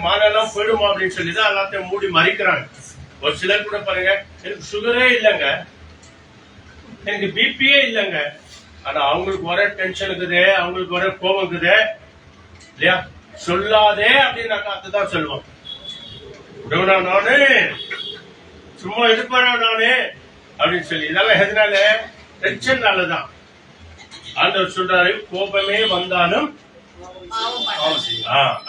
Speaker 1: மானெல்லாம் போயிடுமோ அப்படின்னு சொல்லிதான் எல்லாத்தையும் மூடி மறைக்கிறாங்க. ஒரு சிலர் கூட பாருங்க, எனக்கு சுகரே இல்லைங்க, எனக்கு பிபியே இல்லைங்க, ஆனா அவங்களுக்கு வர டென்ஷன் இருக்குதே, அவங்களுக்கு வர கோபம் இருக்குதே இல்லையா? சொல்லாதே அப்படின்னு அதுதான் சொல்லுவோம். நானு சும்மா இருப்பானா நானு அப்படின்னு சொல்லி, இதெல்லாம் எதனால? டென்ஷன்னாலதான். ஆண்டவர் சொல்றாரு, கோபமே வந்தாலும்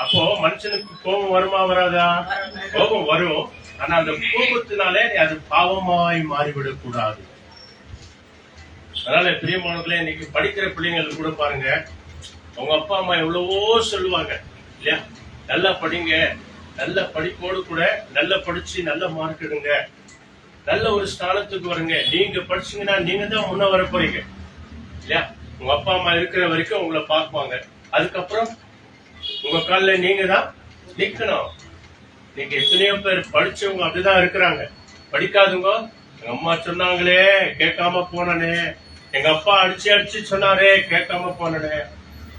Speaker 1: அப்போ மனுஷனுக்கு கோபம் வருமா வராதா? கோபம் வரும். ஆனா அந்த கோபத்தினாலே அது பாவமாய் மாறிவிடக் கூடாது. அதனால பிரியமானவர்களே, இன்னைக்கு படிக்கிற பிள்ளைங்களுக்கு கூட பாருங்க, அவங்க அப்பா அம்மா எவ்வளவோ சொல்லுவாங்க இல்லையா? நல்லா படிங்க, நல்ல படிப்போடு கூட நல்லா படிச்சு நல்ல மார்க் எடுங்க, நல்ல ஒரு ஸ்தானத்துக்கு வருங்க, நீங்க படிச்சீங்கன்னா நீங்க தான் முன்ன வர போறீங்க இல்லையா? உங்க அப்பா அம்மா இருக்கிற வரைக்கும் உங்களை பார்ப்பாங்க, அதுக்கப்புறம் உங்க காலில நீங்க தான் நிக்கணும். நீங்க எத்தனையோ பேர் படிச்சவங்க அப்படிதான் இருக்கிறாங்க. படிக்காதவங்க, எங்க அம்மா சொன்னாங்களே கேட்காம போனனே, எங்க அப்பா அடிச்சு சொன்னாரே கேட்காம போனனே,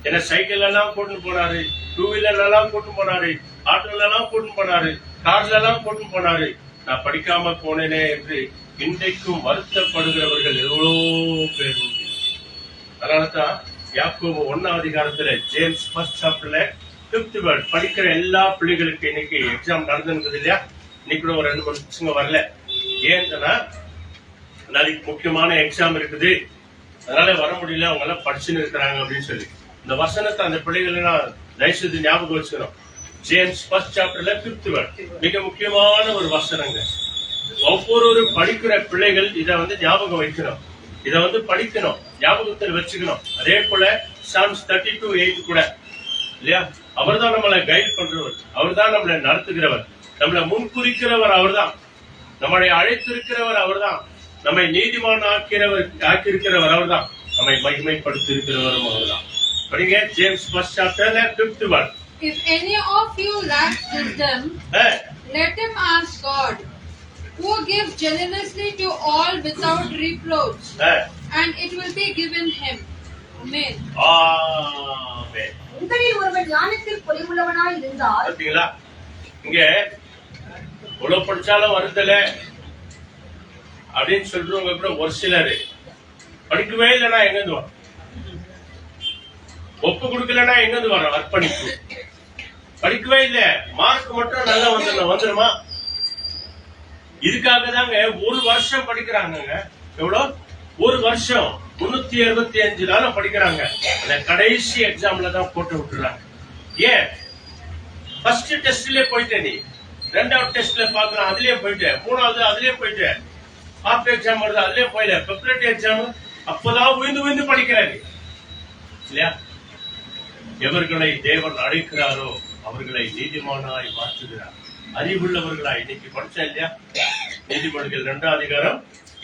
Speaker 1: என்ன சைக்கிள் எல்லாம் கூட்டிட்டு போனாரு, டூ வீலர்ல எல்லாம் கூட்டிட்டு போனாரு, ஆட்டோல எல்லாம் கூட்டிட்டு போனாரு, கார்ல எல்லாம் கூட்டிட்டு போனாரு, நான் படிக்காம போனேனே என்று இன்றைக்கும் வருத்தப்படுகிறவர்கள் எவ்வளோ பேர் உண்டு. அதனாலதான் யாக்கோபு 1ஆம் அதிகாரத்துல, ஜேம்ஸ் 1st சாப்டர்ல 5th வேர்ட் படிக்கிற எல்லா பிள்ளைகளுக்கு இன்னைக்கு எக்ஸாம் நடந்துருக்குது இல்லையா? இன்னைக்கு கூட ஒரு 2-3 பசங்க வரல. ஏன்னா நாளைக்கு முக்கியமான எக்ஸாம் இருக்குது, அதனால வர முடியல, அவங்க எல்லாம் படிச்சுன்னு இருக்கிறாங்க அப்படின்னு சொல்லி இந்த வசனத்தை அந்த பிள்ளைகள் தயவுசெய்து ஞாபகம் வச்சுக்கணும். ஜேம்ஸ் 1st சாப்டர்ல 5th வேர்ட் மிக முக்கியமான ஒரு வசனங்க. ஒவ்வொரு படிக்கிற பிள்ளைகள் இதை ஞாபகம் வைக்கணும், இதை படிக்கணும், ஞாபகத்தில் வச்சுக்கணும். அதே போல சாம்ஸ் 32:8 கூட இல்லையா? அவர் தான் நம்மளை கைட் பண்றவர், அவர் தான் நம்மளை நடத்துகிறவர், நம்மளை முன்குறிக்கிறவர் அவர் தான், நம்மளை அழைத்திருக்கிறவர் அவர் தான், நம்மை நீதிமான் ஆக்கியிருக்கிறவர் அவர் தான், நம்மை மகிமைப்படுத்தி இருக்கிறவரும் அவர் தான். படிங்க ஜேம்ஸ் 1st சாப்டர்ல 5th word.
Speaker 2: If any of you lacks wisdom, let him ask God, who gives generously to all without reproach, and it will be given him. Amen.
Speaker 1: Amen.
Speaker 5: உங்களில் ஒருவன் ஞானத்தில் குறைவுள்ளவனாய் இருந்தால்,
Speaker 1: பாத்தீங்களா? இங்க எவ்வளவு படிச்சாலும் வருதல அப்படின்னு சொல்றவங்க கூட ஒரு சிலர் படிக்கவே இல்லைன்னா எங்கிருந்து வரும்? ஒப்பு கொடுக்கலன்னா எங்கிருந்து வரும் அர்ப்பணிப்பு? படிக்கவே இல்லை, மார்க் மட்டும் நல்லா வந்துருமா? இதுக்காக தாங்க ஒரு வருஷம் படிக்கிறாங்க. எவ்வளவு? ஒரு வருஷம் 365 நாளும் படிக்கிறாங்க. அந்த கடைசி எக்ஸாம்ல தான் போட்டு விட்டுறாங்க. ஏன்? ஃபர்ஸ்ட் டெஸ்ட்லயே போயிட்டே, நீ 2வது டெஸ்ட்ல பாக்கலாம் அதுலயே போயிட்டேன், 3வது அதுலயே போயிட்டேன், ஆஃப்டர் எக்ஸாம் வருது அதுலயே போயில, பிப்ரவரி எக்ஸாம் அப்பதான் விழுந்து படிக்கிறாரு இல்லையா? எவர்களை தேவன் அழைக்கிறாரோ அவர்களை நீதிமானாய் மாற்றுகிறார், அறிவுள்ளவர்களாய். இன்னைக்கு படிச்சா இல்லையா? நீதிமொழிகள் 2ஆம் அதிகாரம்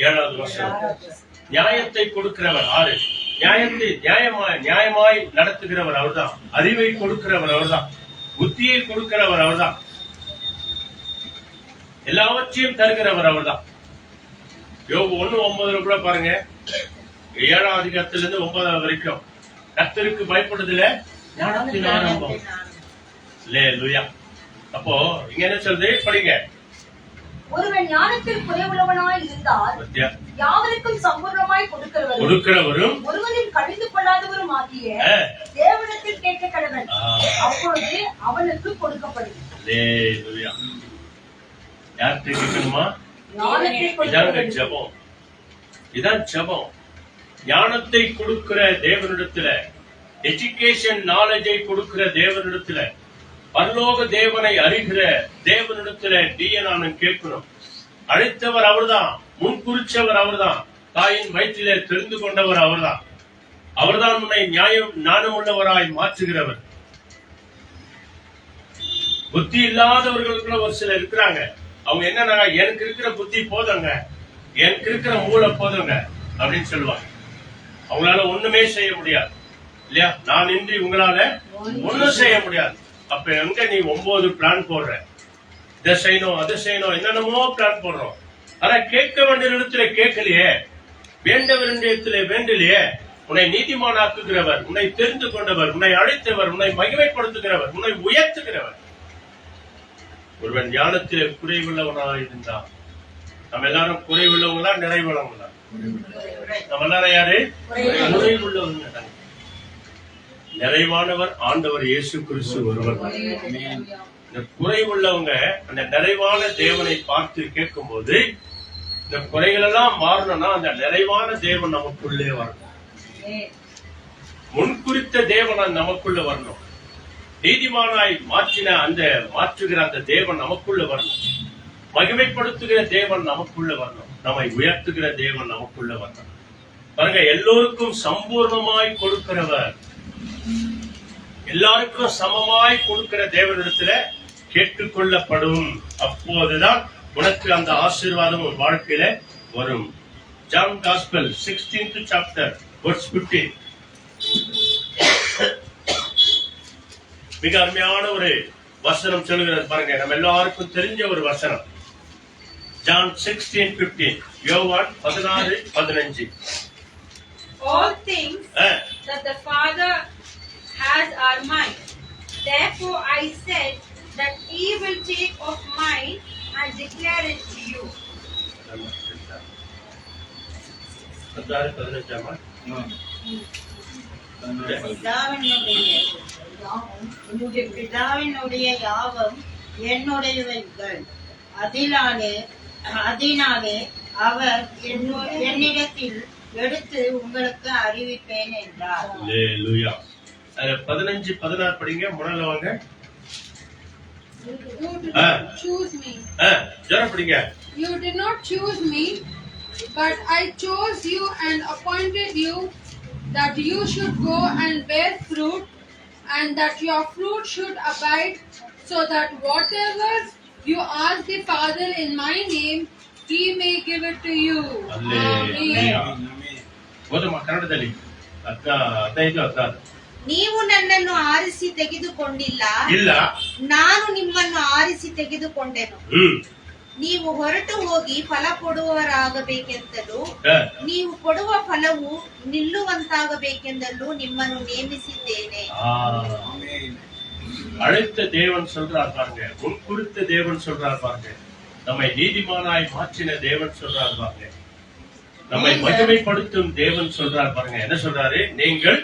Speaker 1: 7வது வசனம். நியாயத்தை கொடுக்கிறவர் 6, நியாயத்தை நியாயமாய் நடத்துகிறவர் அவர்தான், அறிவை கொடுக்கிறவர் அவர்தான், புத்தியை கொடுக்கிறவர் அவர்தான், எல்லாவற்றையும் தருகிறவர் அவர்தான். யோபு 1:9 கூட பாருங்க, 7ஆம் அதிகாரத்திலிருந்து 9வது வரைக்கும், கர்த்தருக்கு பயப்படுதல ஞானத்தின் ஆரம்பம். அல்லேலூயா. அப்போ இங்க என்ன சொல்றது? படிங்க.
Speaker 5: ஒருவன் ஞானத்தில் குறைவுள்ளவனாய் இருந்தால் யாவருக்கும் சம்பூர்ணமாய் கொடுக்கிறவரும் ஒருவனில் கடிந்து கொள்ளாதவரும் ஆகிய தேவனிடத்தில் கேட்க கடவன், அப்பொழுது அவனுக்கு கொடுக்கப்படும்.
Speaker 1: அல்லேலூயா. யார்கிட்ட கேட்கணுமா? ஜெபம். இதான் ஜெபம். ஞானத்தை கொடுக்கிற தேவனிடத்துல, எஜுகேஷன் நாலேஜை கொடுக்கிற தேவனிடத்துல, பரலோக தேவனை அறிகிற தேவனிடத்துல நீயே நானும் கேட்கணும். அழைத்தவர் அவர்தான், முன்குறிச்சவர் அவர்தான், தாயின் வயிற்றிலே தெரிந்து கொண்டவர் அவர்தான். அவர்தான் உன்னை ஞானம் உள்ளவராய் மாற்றுகிறவர். புத்தி இல்லாதவர்களுக்குள்ள ஒரு சிலர் இருக்கிறாங்க. அவங்க என்னன்னா, எனக்கு இருக்கிற புத்தி போதுங்க, எனக்கு இருக்கிற மூளை போதுங்க அப்படின்னு சொல்லுவாங்க. அவங்களால ஒண்ணுமே செய்ய முடியாது இல்லையா? நான் இன்றி உங்களால ஒண்ணும் செய்ய முடியாது. அப்ப எங்க நீ 9 பிளான் போடுற, இதை செய்யணும் அதை செய்யணும், என்னென்னமோ பிளான் போடுறோம். ஆனா கேட்க வேண்டிய இடத்துல கேட்கலையே, வேண்ட வேண்டிய இடத்துல வேண்டலையே. உன்னை நீதிமானாக்குகிறவர், உன்னை தெரிந்து கொண்டவர், உன்னை அழைத்தவர், உன்னை மகிமைப்படுத்துகிறவர், உன்னை உயர்த்துகிறவர். ஒருவன் ஞானத்திலே குறைவுள்ளவனாக இருந்தான். நம்ம எல்லாரும் குறைவுள்ளவங்களா நிறைவுள்ளவங்களா? நம்ம எல்லாரும் யாரு? குறைவுள்ளவங்க. நிறைவானவர் ஆண்டவர் இயேசு கிறிஸ்து ஒருவர். இந்த குறைவுள்ளவங்க அந்த நிறைவான தேவனை பார்த்து கேட்கும் போது, இந்த குறைகள் எல்லாம் மாறணும்னா அந்த நிறைவான தேவன் நமக்குள்ளே வரணும். முன்குறித்த தேவன் நமக்குள்ள வரணும். நீதிமானாய் மாற்றுகிற அந்த தேவன் நமக்குள்ள வரணும். மகிமைப்படுத்துகிற தேவன் நமக்குள்ள வரணும். நம்மை உயர்த்துகிற தேவன் நமக்குள்ள வரணும். பாருங்க, எல்லோருக்கும் சம்பூர்ணமாய் கொடுக்கிறவர், எல்லாருக்கும் சமமாய் கொடுக்கிற தேவனிடத்துல கேட்டுக்கொள்ளப்படும். அப்போதுதான் உனக்கு அந்த ஆசீர்வாதம் உன் வாழ்க்கையில வரும். John Gospel 16th chapter verse 15. மிக அருமையான ஒரு வசனம் சொல்லுகிறது பாருங்க. நம்ம எல்லாருக்கும் தெரிஞ்ச ஒரு வசனம். John 16:15. யோவான் 16:15.
Speaker 5: All things that the Father has are mine. Therefore I said that he will take of mine and declare it to you.
Speaker 1: 16:15.
Speaker 5: பிதாவினுடைய யாவும் என்னுடையவைகள். அதனாலே அவர் என்னிடத்தில் எடுத்து உங்களுக்கு அறிவிப்பேன் என்றார்.
Speaker 1: 15-16 படிங்க. முன்னால வாங்க.
Speaker 2: Choose me.
Speaker 1: ஜரம் படிங்க.
Speaker 2: You did not choose me, but I chose you and appointed you that you should go and bear fruit, and that your fruit should abide, so that whatever you ask the Father in my name, he may give it to you. Amen.
Speaker 1: ಓದಮ್ಮ ಕನ್ನಡದಲ್ಲಿ. 15-16.
Speaker 5: ನೀವು ನನ್ನನ್ನು ಆರಿಸಿ ತೆಗೆದುಕೊಂಡಿಲ್ಲ,
Speaker 1: ಇಲ್ಲ,
Speaker 5: ನಾನು ನಿಮ್ಮನ್ನು ಆರಿಸಿ ತೆಗೆದುಕೊಂಡೆನು. ನೀವು ಹೊರಟು ಹೋಗಿ ಫಲ ಕೊಡುವವರಾಗಬೇಕೆಂದಲೂ ನೀವು ಕೊಡುವ ಫಲವು ನಿಲ್ಲುವಂತಾಗಬೇಕೆಂದಲೂ ನಿಮ್ಮನ್ನು ನೇಮಿಸಿದ್ದೇನೆ.
Speaker 1: அழைத்த தேவன் சொல்றார் பாருங்க, முன்குறித்த தேவன் சொல்றார் பாருங்க, நம்மை நீதிமானாய் மாற்றின தேவன் சொல்றார் பாருங்க, நம்மை மகிமைப்படுத்தும் தேவன் சொல்றார் பாருங்க. என்ன சொல்றாரு? நீங்கள்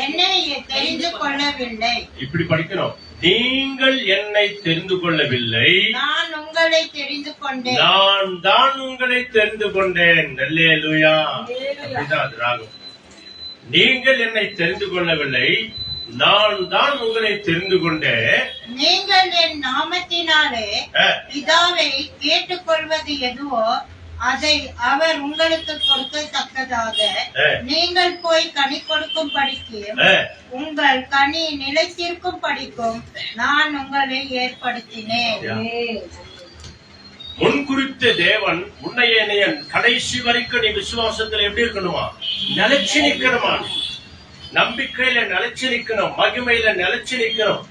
Speaker 5: என்னை தெரிந்து கொள்ளவில்லை.
Speaker 1: இப்படி படிக்கணும். நீங்கள் என்னை தெரிந்து கொள்ளவில்லை,
Speaker 5: நான் உங்களை தெரிந்து கொண்டேன்.
Speaker 1: நான் தான் உங்களை தெரிந்து கொண்டேன். அல்லேலூயா. அப்படிதான் அது ராகம். நீங்கள் என்னை தெரிந்து கொள்ளவில்லை, நான் தான் உங்களை தெரிந்து கொண்டேன்.
Speaker 5: நீங்கள் என் நாமத்தினாலே பிதாவை கேட்டுக்கொள்வது எதுவோ அதை அவர் உங்களுக்கு கொடுக்கத்தக்கதாக நீங்கள் போய் கனி கொடுக்கும் படிக்கும் உங்கள் கனி நிலைத்திருக்கும் படிக்கும் நான் உங்களை ஏற்படுத்தினேன்.
Speaker 1: முன்குறித்த தேவன் உன்னைய கடைசி வரைக்கும் நீ விசுவாசத்துல எப்படி இருக்கணுமா? நிலைச்சு நிக்கணுமா? நம்பிக்கையில நிலைச்சு நிக்கணும், மகிமையில நிலைச்சு நிக்கணும்,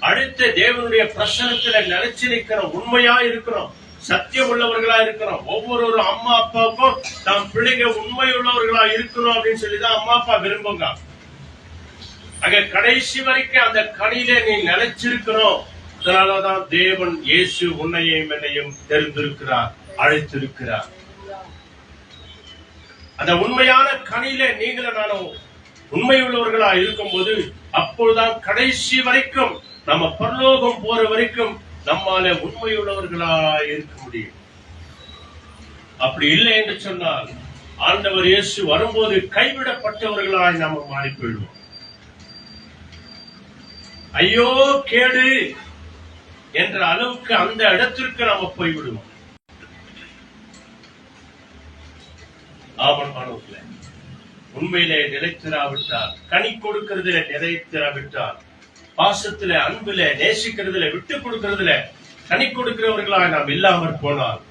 Speaker 1: அடுத்த தேவனுடைய பிரசனத்துல நிலைச்சு நிக்கணும், உண்மையா இருக்கணும், சத்தியம் உள்ளவர்களா இருக்கணும். ஒவ்வொரு அம்மா அப்பாவுக்கும் தாம் பிள்ளைங்க உண்மை உள்ளவர்களா இருக்கணும் அப்படின்னு சொல்லிதான் அம்மா அப்பா விரும்புங்க. அங்க கடைசி வரைக்கும் அந்த கனியில நீ நிலைச்சிருக்கணும். அதனாலதான் தேவன் இயேசு உன்னையும் என்னையும் தெரிந்திருக்கிறார், அழைத்திருக்கிறார். அந்த உண்மையான கனியில நீங்களும் நானும் உண்மை உள்ளவர்களா இருக்கும் போது அப்பொழுதுதான் கடைசி வரைக்கும் நம்ம பரலோகம் போற வரைக்கும் நம்மால உண்மையுள்ளவர்களா இருக்க முடியும். அப்படி இல்லை என்று சொன்னால் ஆண்டவர் இயேசு வரும்போது கைவிடப்பட்டவர்களாய் நாம மாறி போயிடுவோம். ஐயோ கேடு என்ற அளவுக்கு அந்த இடத்திற்கு நாம போய்விடுவோம். ஆபத்தானவர்களே, உண்மையிலே நிலைத்திராவிட்டால், கனி கொடுக்கிறதுல நிலைத்திராவிட்டால், பாசத்துல, அன்புல, நேசிக்கிறதுல, விட்டு கொடுக்கிறதுல கனி கொடுக்கிறவர்களாக நாம் இல்லாமற் போனால்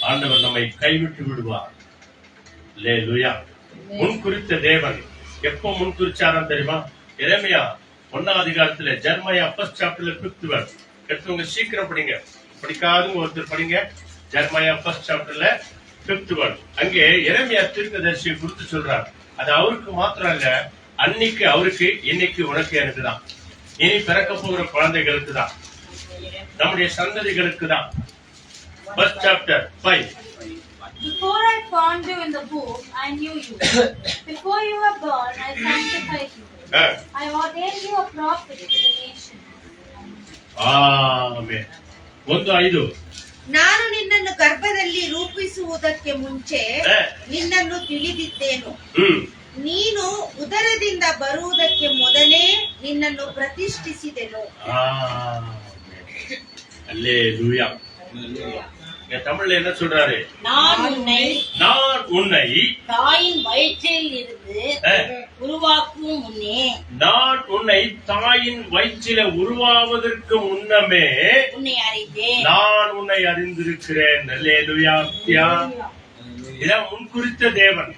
Speaker 1: ஆண்டவர் நம்மை கைவிட்டு விடுவார். அல்லேலூயா. முன் குறித்த தேவன் எப்போ முன் குறிச்சாராம் தெரியுமா? எரேமியா 1ஆம் அதிகாரத்துல, ஜெரமையா 1st chapterல 5th verse எடுத்தவங்க சீக்கிரம் படிங்க. படிக்காதவங்க ஒருத்தர் படிங்க. Jeremiah 1st chapterல 5th verse. அங்கே எரேமியா தீர்க்கதரிசியை குறித்து சொல்றார். அது அவருக்கு மாத்திரம் இல்ல, அன்னைக்கு அவருக்கு, இன்னைக்கு உனக்கு, எனக்கு தான், இனி பிறக்க போகிற குழந்தைகளுக்கு தான், நம்முடைய சந்ததிகளுக்கு தான். 1st chapter 5.
Speaker 5: Before I formed you in the womb, I knew you. Before you were born, I sanctified you. I ordained you a prophet to the nation.
Speaker 1: Amen. 1:5.
Speaker 7: ನಾನು ನಿನ್ನನ್ನು ಗರ್ಭದಲ್ಲಿ ರೂಪಿಸುವುದಕ್ಕೆ ಮುಂಚೆ ನಿನ್ನನ್ನು ತಿಳಿದಿದ್ದೇನು. ನೀನು ಉದರದಿಂದ ಬರುವುದಕ್ಕೆ ಮೊದಲೇ ನಿನ್ನನ್ನು ಪ್ರತಿಷ್ಠಿಸಿದೆನು.
Speaker 1: அல்லேலூயா. தமிழ்ல என்ன சொல்றாரு?
Speaker 8: நான்
Speaker 1: உன்னை
Speaker 8: தாயின் வயிற்றில் இருந்து உருவாக்கும் முன்னே,
Speaker 1: நான் உன்னை தாயின் வயிற்றில உருவாவதற்கு முன்னமே
Speaker 8: உன்னை அறிந்தேன்,
Speaker 1: நான் உன்னை அறிந்திருக்கிறேன். அல்லேலூயா. இதான் முன்குறித்த தேவன்,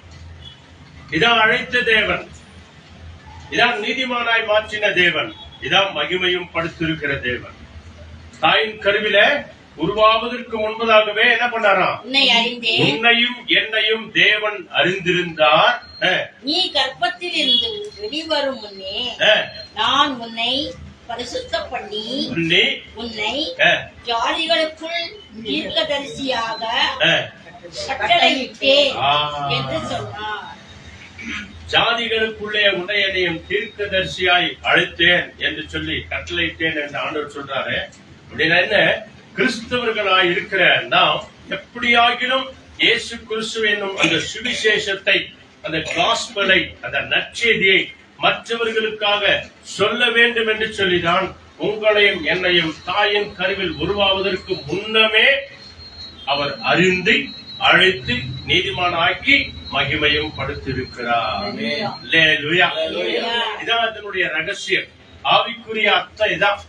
Speaker 1: இதான் அழைத்த தேவன், இதான் நீதிமானாய் மாற்றின தேவன், இதான் மகிமையும் படுத்திருக்கிற தேவன். தாயின் கருவில உருவாவதற்கு முன்பதாகவே என்ன பண்ணாராம்?
Speaker 8: உன்னை அறிந்தேன்,
Speaker 1: உன்னையும் என்னையும் தேவன் அறிந்திருந்தார்.
Speaker 8: நீ கர்ப்பத்தில் இருந்து வெளிவரும் முன்னே நான் உன்னை பரிசுத்த பண்ணி உன்னை ஜாதிகளுக்குள் தீர்க்கதரிசியாக கட்டளையிட்டேன் என்று சொன்னார்.
Speaker 1: ஜாதிகளுக்குள்ளே உன்னை என்னையும் தீர்க்கதரிசியாய் அழைத்தேன் என்று சொல்லி கட்டளையிட்டேன் என்று ஆண்டவர் சொல்றாரு. அப்படின்னா என்ன? கிறிஸ்தவர்களாய் இருக்கிற நாம் எப்படியாகிலும் இயேசு கிறிஸ்து என்னும் அந்த சுவிசேஷத்தை, அந்த காஸ்பலை, அந்த நற்செய்தியை மற்றவர்களுக்காக சொல்ல வேண்டும் என்று சொல்லிதான் உங்களையும் என்னையும் தாயின் கருவில் உருவாவதற்கு முன்னமே அவர் அறிந்து அழைத்து நீதிமானாக்கி மகிமையும் படுத்திருக்கிறார். அல்லேலூயா. இதான் அதனுடைய ரகசியம், ஆவிக்குரிய அர்த்தம் இதான்.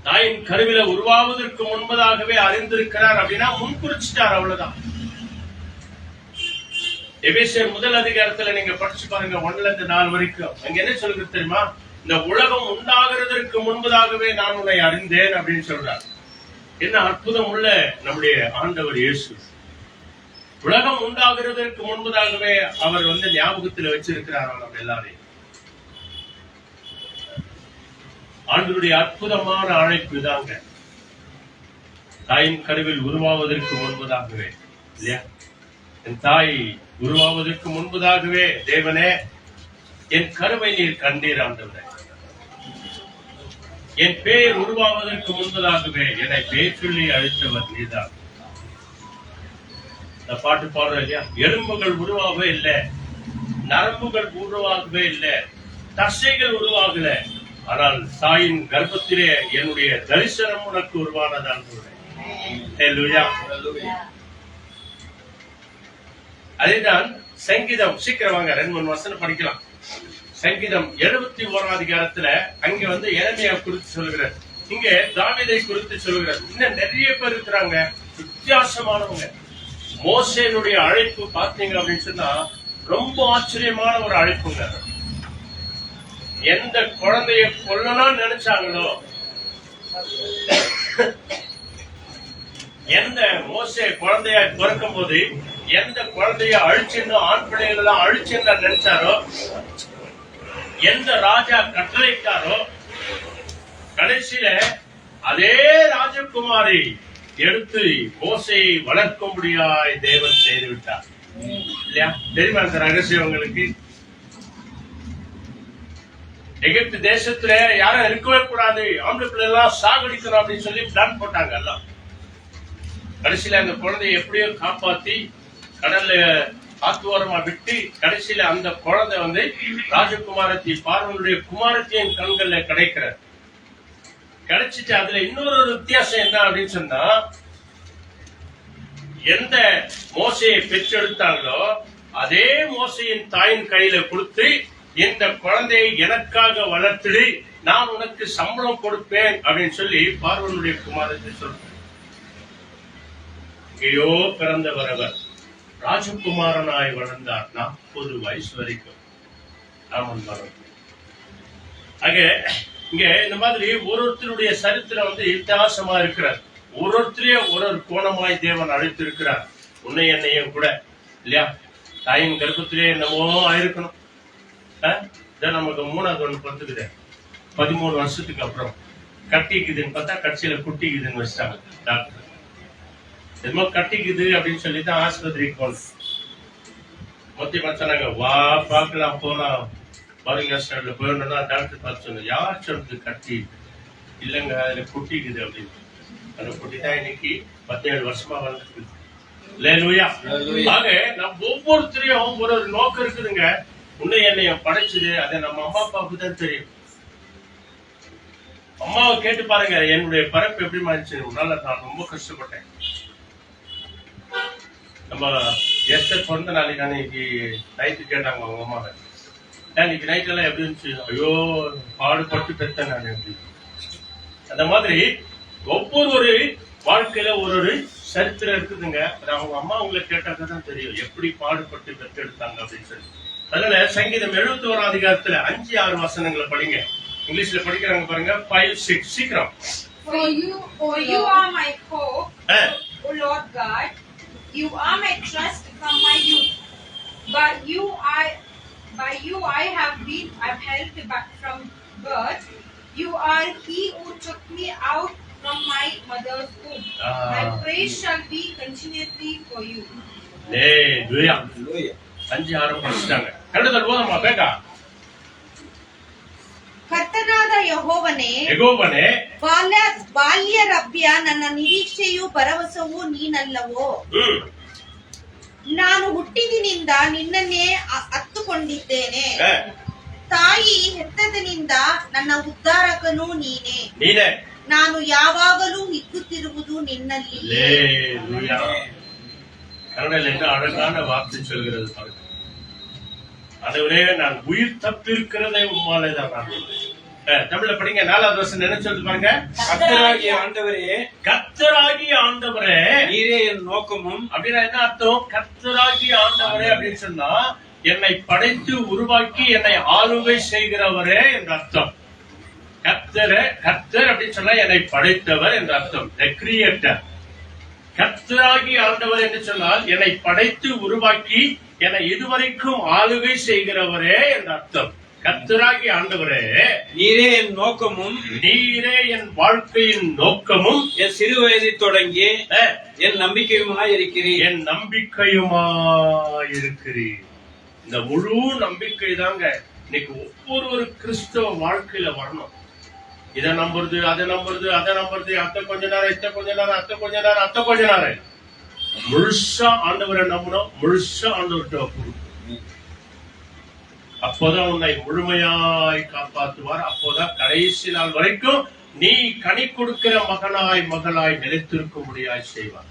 Speaker 1: தாயின் கருவில உருவாவதற்கு முன்பதாகவே அறிந்திருக்கிறார் அப்படின்னா முன்குறிச்சிட்டார், அவ்வளவுதான். எபேசியர் 1 அதிகாரத்துல நீங்க படிச்சு பாருங்க, 1ல இருந்து 4 வரைக்கும். அங்க என்ன சொல்லுது தெரியுமா? இந்த உலகம் உண்டாகிறதற்கு முன்பதாகவே நான் உன்னை அறிந்தேன் அப்படின்னு சொல்றார். என்ன அற்புதம் உள்ள நம்முடைய ஆண்டவர் இயேசு. உலகம் உண்டாகிறதற்கு முன்பதாகவே அவர் ஞாபகத்தில் வச்சிருக்கிறார் நம்ம எல்லாரையும். ஆண்டவருடைய அற்புதமான அழைப்பு தாங்க. தாயின் கருவில் உருவாவதற்கு முன்பதாகவே, இல்லையா? என் தாய் உருவாவதற்கு முன்பதாகவே தேவனே என் கருவை நீர் கண்டீர் ஆண்டவரே. என் பெயர் உருவாவதற்கு முன்பதாகவே என்னை பெயர் சொல்லி அழைத்தவர் நீதான். இந்த பாட்டு பாடுறோம் இல்லையா? எலும்புகள் உருவாகவே இல்லை, நரம்புகள் உருவாகவே இல்லை, தசைகள் உருவாகல, ஆனால் தாயின் கர்ப்பத்திலே என்னுடைய தரிசனம் உனக்கு உருவானதான். அதேதான் சங்கீதம். சீக்கிரம் வாங்க, 2-3 வசனம் படிக்கலாம். சங்கீதம் 71ஆம் அதிகாரத்துல அங்க எரேமியா குறித்து சொல்லுகிறார், இங்க தாவீதை குறித்து சொல்லுகிறார். இன்னும் நிறைய பேர் இருக்கிறாங்க வித்தியாசமானவங்க. மோசேனுடைய அழைப்பு பாத்தீங்க அப்படின்னு சொன்னா ரொம்ப ஆச்சரியமான ஒரு அழைப்புங்க. எந்த குழந்தைய கொல்லணும்னு நினைச்சாங்களோ, எந்த மோசே குழந்தைய பிறக்கும் போது எந்த குழந்தைய அழிச்சிருந்தோம், ஆண் பிள்ளைகள் எல்லாம் அழிச்சிருந்தா நினைச்சாரோ, எந்த ராஜா கட்டளையிட்டாரோ, கடைசியில அதே ராஜகுமாரி எடுத்து மோசையை வளர்க்கும்படியாய் தேவன் செய்து விட்டார். இல்லையா? தெரியுமா அந்த ரகசியம் உங்களுக்கு? எகிப்து தேசத்துல யாரும் இருக்கவே கூடாது, ஆம்பளை பிள்ளை எல்லாம் சாகடிக்கணும் அப்படின்னு சொல்லி பிளான் போட்டாங்க எல்லாம். கடைசியில அந்த குழந்தையை எப்படியோ காப்பாத்தி கடல்ல ஆத்துவாரமா விட்டு கடைசியில அந்த குழந்தை வந்து ராஜகுமாரத்தி பார்வனுடைய குமாரத்தியின் கண்கள்ல கிடைக்கிறார். கிடைச்சிட்டு அதுல இன்னொரு வித்தியாசம் என்ன அப்படின்னு சொன்னா, எந்த மோசையை பெற்றெடுத்தாங்களோ அதே மோசையின் தாயின் கையில கொடுத்து, இந்த குழந்தையை எனக்காக வளர்த்துடு, நான் உனக்கு சம்பளம் கொடுப்பேன் அப்படின்னு சொல்லி பார்வனுடைய குமாரத்தை சொல்றேன். எங்கேயோ பிறந்தவர் அவர் ராஜகுமாரனாய் வளர்ந்தார் 40 வயசு வரைக்கும். ராமன் மரம் ஆக இங்க இந்த மாதிரி ஒருத்தருடைய சரித்திரம் வந்து வித்தியாசமா இருக்கிறார். ஒருத்தரையே ஒரு கோணமாய் தேவன் அழைத்திருக்கிறார். உன்னை என்னையும் கூட இல்லையா, தாயின் கர்ப்பத்திலே என்னமோ ஆயிருக்கணும். நமக்கு 3வது ஒண்ணு பத்துக்குது, 13 வருஷத்துக்கு அப்புறம் கட்டிக்குதுன்னு பார்த்தா கட்சியில குட்டிக்குதுன்னு வச்சிட்டாங்க டாக்டர். என்னமோ கட்டிக்குது அப்படின்னு சொல்லிதான் ஆஸ்பத்திரிக்கு போனோம். மொத்தி பார்த்தாங்க, வா பார்க்கலாம் போலாம் பாருங்க ஸ்டாண்ட்ல போயிடணும்னா டாக்டர் பார்த்து சொன்ன, யார் சொல்றது கட்டி இல்லைங்க அதுல குட்டிக்குது அப்படின்னு. அந்த குட்டி தான் இன்னைக்கு 17 வருஷமா வந்துருக்கு. ஆக நம்ம ஒவ்வொருத்தரையும் ஒரு நோக்கம் இருக்குதுங்க. உன்னை என்னையும் படைச்சது அதை நம்ம அம்மா அப்பாவுக்கு தான் தெரியும். அம்மாவை கேட்டு பாருங்க, என்னுடைய பரப்பு எப்படி மாறிச்சு. உன்னால நான் ரொம்ப கஷ்டப்பட்டேன். நம்ம எஸ்டர் பிறந்த நாளைக்கு அன்னைக்கு நைட்டு கேட்டாங்க அவங்க அம்மாவை, இன்னைக்கு நைட் எல்லாம் எப்படி இருந்துச்சு. ஐயோ பாடுபட்டு பெற்றேன் நான் எப்படி. அந்த மாதிரி ஒவ்வொரு வாழ்க்கையில ஒரு சரித்திரம் இருக்குதுங்க. அவங்க அம்மா உங்களை கேட்டாதான் தெரியும் எப்படி பாடுபட்டு பெற்றெடுத்தாங்க அப்படின்னு சொல்லி. அதனால சங்கீதம் 71 அதிகாரத்துல 5-6 வசனங்களை படிங்க. இங்கிலீஷ்ல படிக்கிறாங்க பாருங்க. 5-6 சீக்கிரம்.
Speaker 5: For you are my hope, O Lord God. You are my trust from my youth. By you I have been upheld from birth. You are he who took me out from my mother's womb. My praise shall be continually for you.
Speaker 1: Hallelujah. 5-6 படிச்சிட்டாங்க. கரெக்டா போதுமா பேக்கா?
Speaker 7: ಕರ್ತನಾದ ಯೆಹೋವನೇ, ಬಾಲ್ಯರಭ್ಯ ನನ್ನ ನಿರೀಕ್ಷೆಯೂ ಭರವಸವೂ ನೀನಲ್ಲವೋ? ನಾನು ಹುಟ್ಟಿದಿನಿಂದ ನಿನ್ನನ್ನೇ ಅತ್ತುಕೊಂಡಿದ್ದೇನೆ. ತಾಯಿ ಹೆತ್ತದನಿಂದ ನನ್ನ ಉದ್ಧಾರಕನೂ ನೀನೇ. ನಾನು ಯಾವಾಗಲೂ ಹಿಗ್ಗುತ್ತಿರುವುದು ನಿನ್ನಲ್ಲಿ.
Speaker 1: கன்னடத்தில் என்ன அழகான வார்த்தை சொல்கிறது பாருங்க. அதுவரே நான் உயிர் தப்பிருக்கிறதே உம்மாலே தான். தமிழ்ல படிங்க. 4வது வசனம் என்ன சொல்லுது பாருங்க.
Speaker 4: கர்த்தராகிய ஆண்டவரே,
Speaker 1: கர்த்தராகிய ஆண்டவரே
Speaker 4: நீரே என் நோக்கமும்.
Speaker 1: அப்படின்னா என்ன அர்த்தம்? கர்த்தராகிய ஆண்டவரே அப்படின்னு சொன்னா என்னை படைத்து உருவாக்கி என்னை ஆளுகை செய்கிறவரே என்ற அர்த்தம். கர்த்தர் அப்படின்னு சொன்னா என்னை படைத்தவர் என்ற அர்த்தம். தி கிரியேட்டர். கர்த்தராகி ஆண்டவர் என்று சொன்னால் என்னை படைத்து உருவாக்கி என்னை இதுவரைக்கும் ஆளுகை செய்கிறவரே என்ற அர்த்தம். கர்த்தராகி ஆண்டவரே,
Speaker 4: நீரே என் நோக்கமும்,
Speaker 1: நீரே என் வாழ்க்கையின் நோக்கமும்,
Speaker 4: என் சிறு வயதில் தொடங்கி என் நம்பிக்கையுமாய் இருக்கிறீர்.
Speaker 1: என் நம்பிக்கையுமாய் இருக்கிறீர். இந்த முழு நம்பிக்கை தாங்க இன்னைக்கு ஒவ்வொரு கிறிஸ்தவ வாழ்க்கையில வரணும். இதை நம்புறது, அதை நம்புறது, அதை நம்புறது, அத்த கொஞ்ச நேரம், இத்த கொஞ்ச நேரம், அத்த கொஞ்ச நேரம், அத்த கொஞ்ச நேரம். முழுசா ஆண்டவரை நம்பணும். முழுசா ஆண்டவர்கிட்ட அப்போதான் உன்னை முழுமையாய் காப்பாற்றுவார். அப்போதான் கடைசி நாள் வரைக்கும் நீ கனி கொடுக்கிற மகனாய் மகளாய் நிலைத்திருக்கும்படியாய் செய்வார்.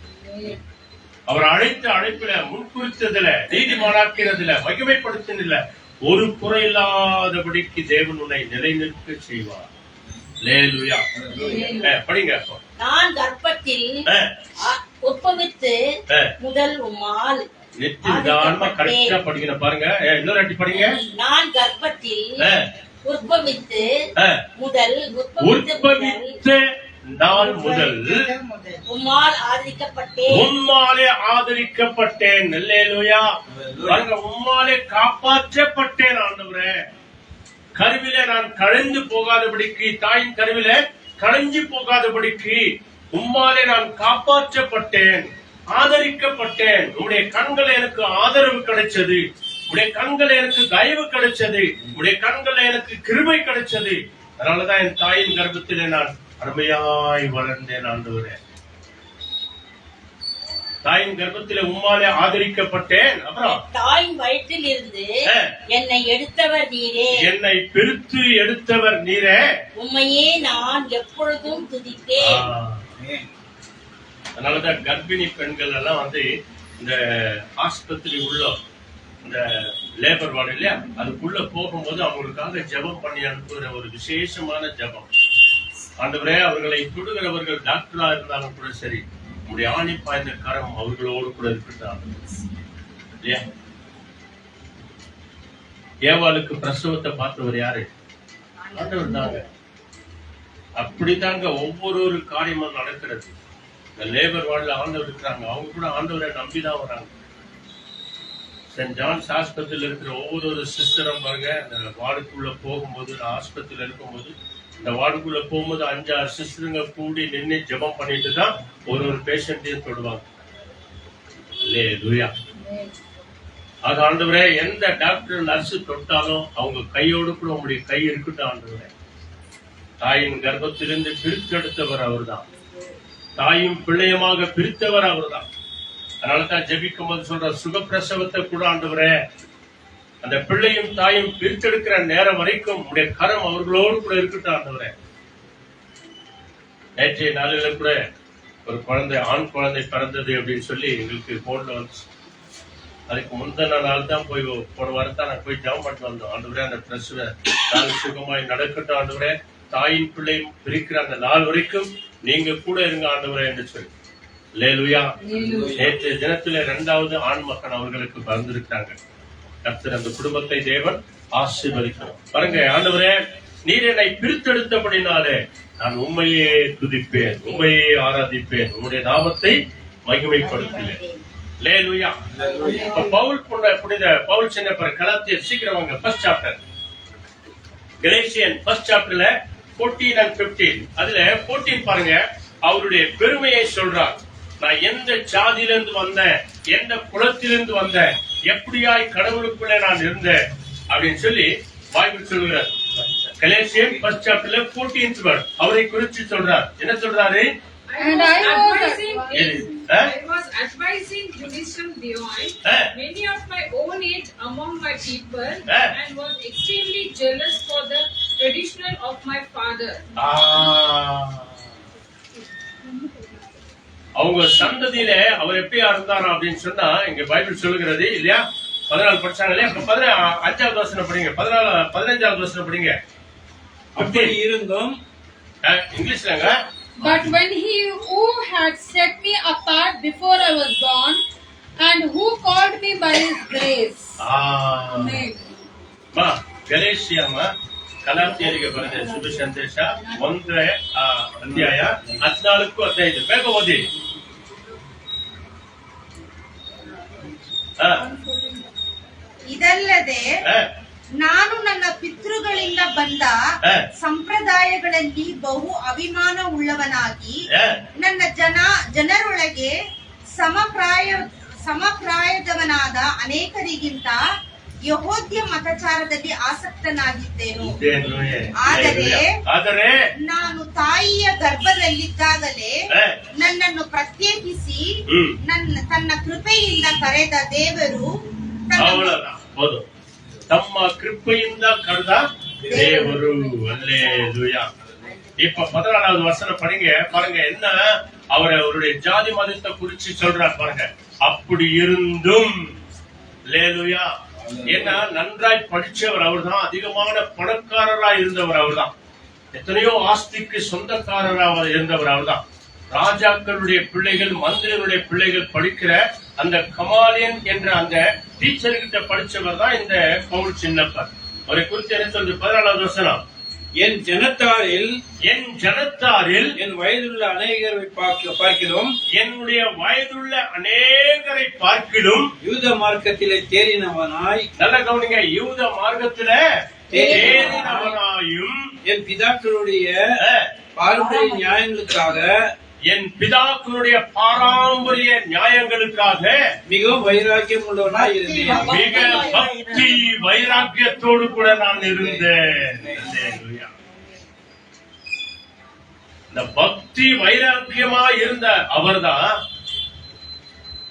Speaker 1: அவர் அழைத்த அழைப்பில, முன்குறித்ததுல, நீதிமானாக்கிறதுல, மகிமைப்படுத்தினதுல ஒரு குறையில்லாதபடிக்கு தேவன் உன்னை நிலைநிற்க செய்வார். படிங்க.
Speaker 8: நான் கர்ப்பத்தில் உற்பவித்து முதல் உம்மால்
Speaker 1: கரெக்டா படிக்கிற பாருங்க. இன்னொரு வாட்டி படிங்க.
Speaker 8: நான் கர்ப்பத்தில் உற்பவித்து முதல்
Speaker 1: நாள் முதல்
Speaker 8: உம்மால் ஆதரிக்கப்பட்டேன்.
Speaker 1: உம்மாலே ஆதரிக்கப்பட்டேன். அல்லேலூயா. உம்மாலே காப்பாற்றப்பட்டேன் ஆண்டவரே. கருவிலே நான் களைந்து போகாதபடிக்கு, தாயின் கருவிலே களைஞ்சு போகாதபடிக்கு உம்மாலே நான் காப்பாற்றப்பட்டேன், ஆதரிக்கப்பட்டேன். உடைய கண்களை எனக்கு ஆதரவு கிடைச்சது. உடைய கண்களை எனக்கு தயவு கிடைச்சது. உடைய கண்களை எனக்கு கிருபை கிடைச்சது. அதனாலதான் என் தாயின் கர்ப்பத்திலே நான் அருமையாய் வளர்ந்தேன் ஆண்டவரே. தாயின் கர்ப்பத்திலே உம்மாலே ஆதரிக்கப்பட்டேன். அப்புறம்
Speaker 8: தாயின் வயிற்றில் இருந்து என்னை எடுத்தவர் நீரே.
Speaker 1: என்னை பிரித்து எடுத்தவர் நீரே.
Speaker 8: உம்மையே நான் எப்பொழுதும் துதிப்பேன்.
Speaker 1: அதனாலதான் கர்ப்பிணி பெண்கள் எல்லாம் வந்து இந்த ஆஸ்பத்திரி உள்ள இந்த லேபர் வார்டு இல்லையா, அதுக்குள்ள போகும்போது அவங்களுக்காக ஜெபம் பண்ணி அனுப்புகிற ஒரு விசேஷமான ஜெபம். ஆண்டவரே, அவர்களை தொடுகிறவர்கள் டாக்டரா இருந்தாலும் கூட சரி, உங்களுடைய ஆணி பாய்ந்த கரம் அவர்களோடு கூட இருக்கட்டும் இல்லையா. ஏவாளுக்கு பிரசவத்தை பார்த்தவர் யாரு? ஆண்டவர் தாங்க. அப்படித்தாங்க ஒவ்வொரு காரியமும் நடக்கிறது. இந்த லேபர் வார்டுல ஆண்டவர் இருக்கிறாங்க, அவங்க கூட ஆண்டவரை நம்பிதான் வராங்க. சென்ட் ஜான்ஸ் ஆஸ்பத்திரியில் இருக்கிற ஒவ்வொரு சிஸ்டரும் பாருங்க, இந்த வார்டுக்குள்ள போகும்போது, ஆஸ்பத்திரியில இருக்கும்போது, இந்த வார்டுக்குள்ள போகும்போது 5-6 சிஸ்டருங்க கூடி நின்று ஜெபம் பண்ணிட்டு தான் ஒரு பேஷண்ட்டையும் தொடுவாங்க. அது ஆண்டவரே, எந்த டாக்டர் நர்ஸ் தொட்டாலும் அவங்க கையோடு கூட உங்களுடைய கை இருக்கட்டும் ஆண்டவரே. தாயின் கர்ப்பத்திலிருந்து பிரித்தெடுத்தவர் அவர்தான், தாயும் பிள்ளையமாக பிரித்தவர் அவர்தான். அதனாலதான் ஜெபிக்கும் போது சொல்ற, சுகப்பிரசவத்தை கூட ஆண்டவரே, அந்த பிள்ளையும் தாயும் பிரித்தெடுக்கிற நேரம் வரைக்கும் உடைய கரம் அவர்களோடு கூட இருக்கட்டும் ஆண்டவரே. நேற்றைய நாளில கூட ஒரு குழந்தை, ஆண் குழந்தை பிறந்தது அப்படின்னு சொல்லி எங்களுக்கு போன்ல வந்துச்சு. அதுக்கு முந்தின நாள் தான் போய், போன வாரம் தான் நான் போய் ஜெபம் பண்ணிட்டு வந்தோம். ஆண்டவரே, அந்த பிரசவ நாள் சுகமாய் நடக்கட்டும் ஆண்டவரே. தாயின் பிள்ளையும் பிரிக்கிற அந்த நாள் வரைக்கும் நீங்க கூட இருங்க ஆண்டவரே என்று சொல்லி. அல்லேலூயா. நேற்றைய தினத்துல 2வது ஆண் மகன் அவர்களுக்கு பிறந்திருக்கிறாங்க. கர்த்தர் அந்த குடும்பத்தை தேவன் ஆசீர்வதிக்கிறார். பாருங்க, ஆண்டவரே, நீர் என்னை பிரித்தெடுத்தபடினாலே நான் உம்மையே துதிப்பேன், உம்மையே ஆராதிப்பேன், உம்முடைய நாமத்தை மகிமைப்படுத்துவேன். அல்லேலூயா. இப்ப பவுல் புனித பவுல் சின்ன கலாத்தியர், சீக்கிரம் வாங்க, 1st சாப்டர். கலேசியன் 1st சாப்டர்ல 14 and 15. அதுல 14 பாருங்க, அவருடைய பெருமையை சொல்றார். நான் எந்த ஜாதியிலிருந்து வந்தேன், எந்த குலத்திலிருந்து வந்தேன், எப்படியாய் கடவுளுக்குள்ளே நான் இருந்தேன் அப்படின்னு சொல்லி பைபிள் சொல்கிறார். கலேசியன் 1st சாப்டர்ல 14th verse அவரை குறித்து சொல்றார். என்ன சொல்றாரு?
Speaker 9: And I was advising Jerusalem beyond many of my own age among my people, and was extremely jealous for the tradition of my father.
Speaker 1: அவங்க சந்ததியில அவர் எப்படியா இருந்தாரா அப்படின்னு சொன்னா இங்க பைபிள் சொல்லுகிறது இல்லையா. 14 படிச்சாங்க இல்லையா. 5வது வசனம் படிங்க, 15வது வசனம் படிங்க.
Speaker 4: அப்படி இருந்தும்
Speaker 1: இங்கிலீஷ்லங்க.
Speaker 2: But when he who had set me apart before I was born, and who called me by his grace.
Speaker 1: ಗಲೇಷಿಯಮ್ಮ ಕಲಾತಿಯರಿಗೆ ಬರೆದ ಶುಭ ಸಂದೇಶ 1ನೇ ಅಧ್ಯಾಯ 14-15 ಬೇಗ ಓದಿ.
Speaker 7: ಇದಲ್ಲದೆ ನಾನು ನನ್ನ ಪಿತೃಗಳಿಂದ ಬಂದ ಸಂಪ್ರದಾಯಗಳಲ್ಲಿ ಬಹು ಅಭಿಮಾನ ಉಳ್ಳವನಾಗಿ ನನ್ನ ಜನರೊಳಗೆ ಸಮಪ್ರಾಯದವನಾದ ಅನೇಕರಿಗಿಂತ ಯಹೂದ್ಯ ಮತಚಾರದಲ್ಲಿ ಆಸಕ್ತನಾಗಿದ್ದೇನು. ಆದರೆ ನಾನು ತಾಯಿಯ ಗರ್ಭದಲ್ಲಿದ್ದಾಗಲೇ ನನ್ನನ್ನು ಪ್ರತ್ಯೇಕಿಸಿ ತನ್ನ ಕೃಪೆಯಿಂದ ಕರೆದ ದೇವರು
Speaker 1: ತಮ್ಮ ಕೃಪೆಯಿಂದ ಕರೆದ ದೇವರು. அல்லேலூயா. இப்ப 14வது வசனம் படிங்க. பாருங்க என்ன அவருடைய ஜாதி மதத்தை குறிச்சு சொல்றார் பாருங்க. அப்படி இருந்தும் அல்லேலூயா. ஏன்னா நன்றாய் படிச்சவர் அவர்தான், அதிகமான பணக்காரரா இருந்தவர் அவர்தான், எத்தனையோ ஆஸ்திக்கு சொந்தக்காரராக இருந்தவர் அவர்தான். ராஜாக்களுடைய பிள்ளைகள், மந்திரிகளுடைய பிள்ளைகள் படிக்கிற அந்த கமாலியன் என்ற அந்த டீச்சர் கிட்ட படிச்சவர் தான் இந்த பவுல் சின்னப்பர். அவரை குறித்து என்ன சொல்றது? 14வது வசனம்.
Speaker 4: என் ஜனத்தாரில்
Speaker 1: என்
Speaker 4: வயதுள்ள அநேகரை பார்க்கிலும்
Speaker 1: என்னுடைய வயதுள்ள அநேகரை பார்க்கிலும்
Speaker 4: யூத மார்க்கத்திலே தேறினவனாய்,
Speaker 1: நல்ல கவனிங்க, யூத மார்க்கத்திலே தேறினவனாயும்
Speaker 4: என் பிதாக்களுடைய பாரம்பரிய நியாயங்களுக்காக மிகவும் வைராக்கியம் உள்ளவனாய் இருந்தேன்.
Speaker 1: மிக பக்தி வைராக்கியத்தோடு கூட நான் இருந்தேன். இந்த பக்தி வைராக்கியமா இருந்த அவர்தான்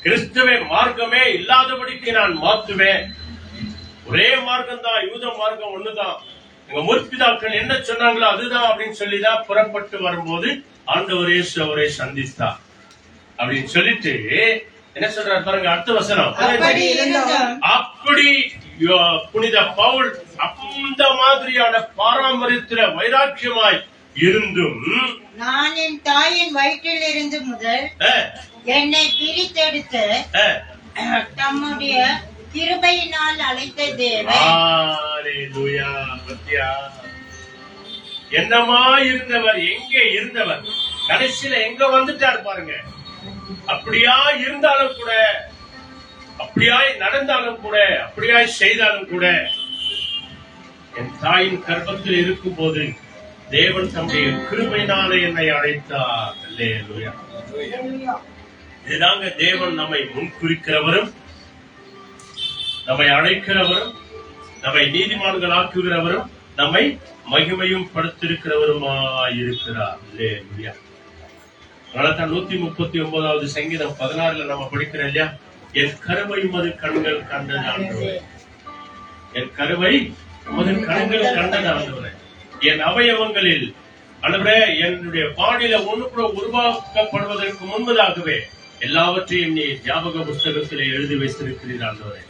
Speaker 1: கிறிஸ்துவ மார்க்கமே இல்லாதபடிக்கு நான் மாற்றுவேன். ஒரே மார்க்கம் தான், யூத மார்க்கம் ஒண்ணுதான். எங்க முற்பிதாக்கள் என்ன சொன்னாங்களோ அதுதான் அப்படின்னு சொல்லிதான் புறப்பட்டு வரும்போது ஆண்டவர் இயேசு அவரை சந்தித்தார் அப்படின்னு சொல்லிட்டு என்ன சொல்றாரு பாருங்க, அடுத்த வசனம். அப்படி புனித பவுல் அந்த மாதிரியான பாரம்பரியத்துல வைராக்கியமாய் இருந்தும்,
Speaker 7: நான் என் தாயின் வயிற்றில் இருந்து முதல் என்னை பிரித்தெடுத்து தம்முடைய கிருபையினால் அழைத்த தேவன்.
Speaker 1: என்னமா இருந்தவர், எங்க இருந்தவர், கடைசியில எங்க வந்துட்டார் பாருங்க. அப்படியா இருந்தாலும் கூட, அப்படியாய் நடந்தாலும் கூட, அப்படியாய் செய்தாலும் கூட, என் தாயின் கர்ப்பத்தில் இருக்கும் போது தேவன் தம்முடைய கிருபையினாலே என்னை அழைத்தார். அல்லேலூயா. இதுதாங்க தேவன் நம்மை முன்குறிக்கிறவரும், நம்மை அழைக்கிறவரும், நம்மை நீதிமான்கள் ஆக்குகிறவரும், நம்மை மகிமையும் படுத்திருக்கிறவருமாயிருக்கிறார். அல்லேலூயா. அதனால்தான் 139வது சங்கீதம் 16 நம்ம படிக்கிறோம் இல்லையா, என் கருவை உமது கண்கள் கண்டது ஆண்டவரே, என் கருவை உமது கண்கள் கண்டது ஆண்டவரே, என் அவயவங்களில் ஆண்டவரே என்னுடைய பாடியில ஒண்ணு கூட உருவாக்கப்படுவதற்கு முன்பதாகவே எல்லாவற்றையும் நீ ஞாபக புஸ்தகத்திலே எழுதி வைத்திருக்கிறீர் ஆண்டவரே.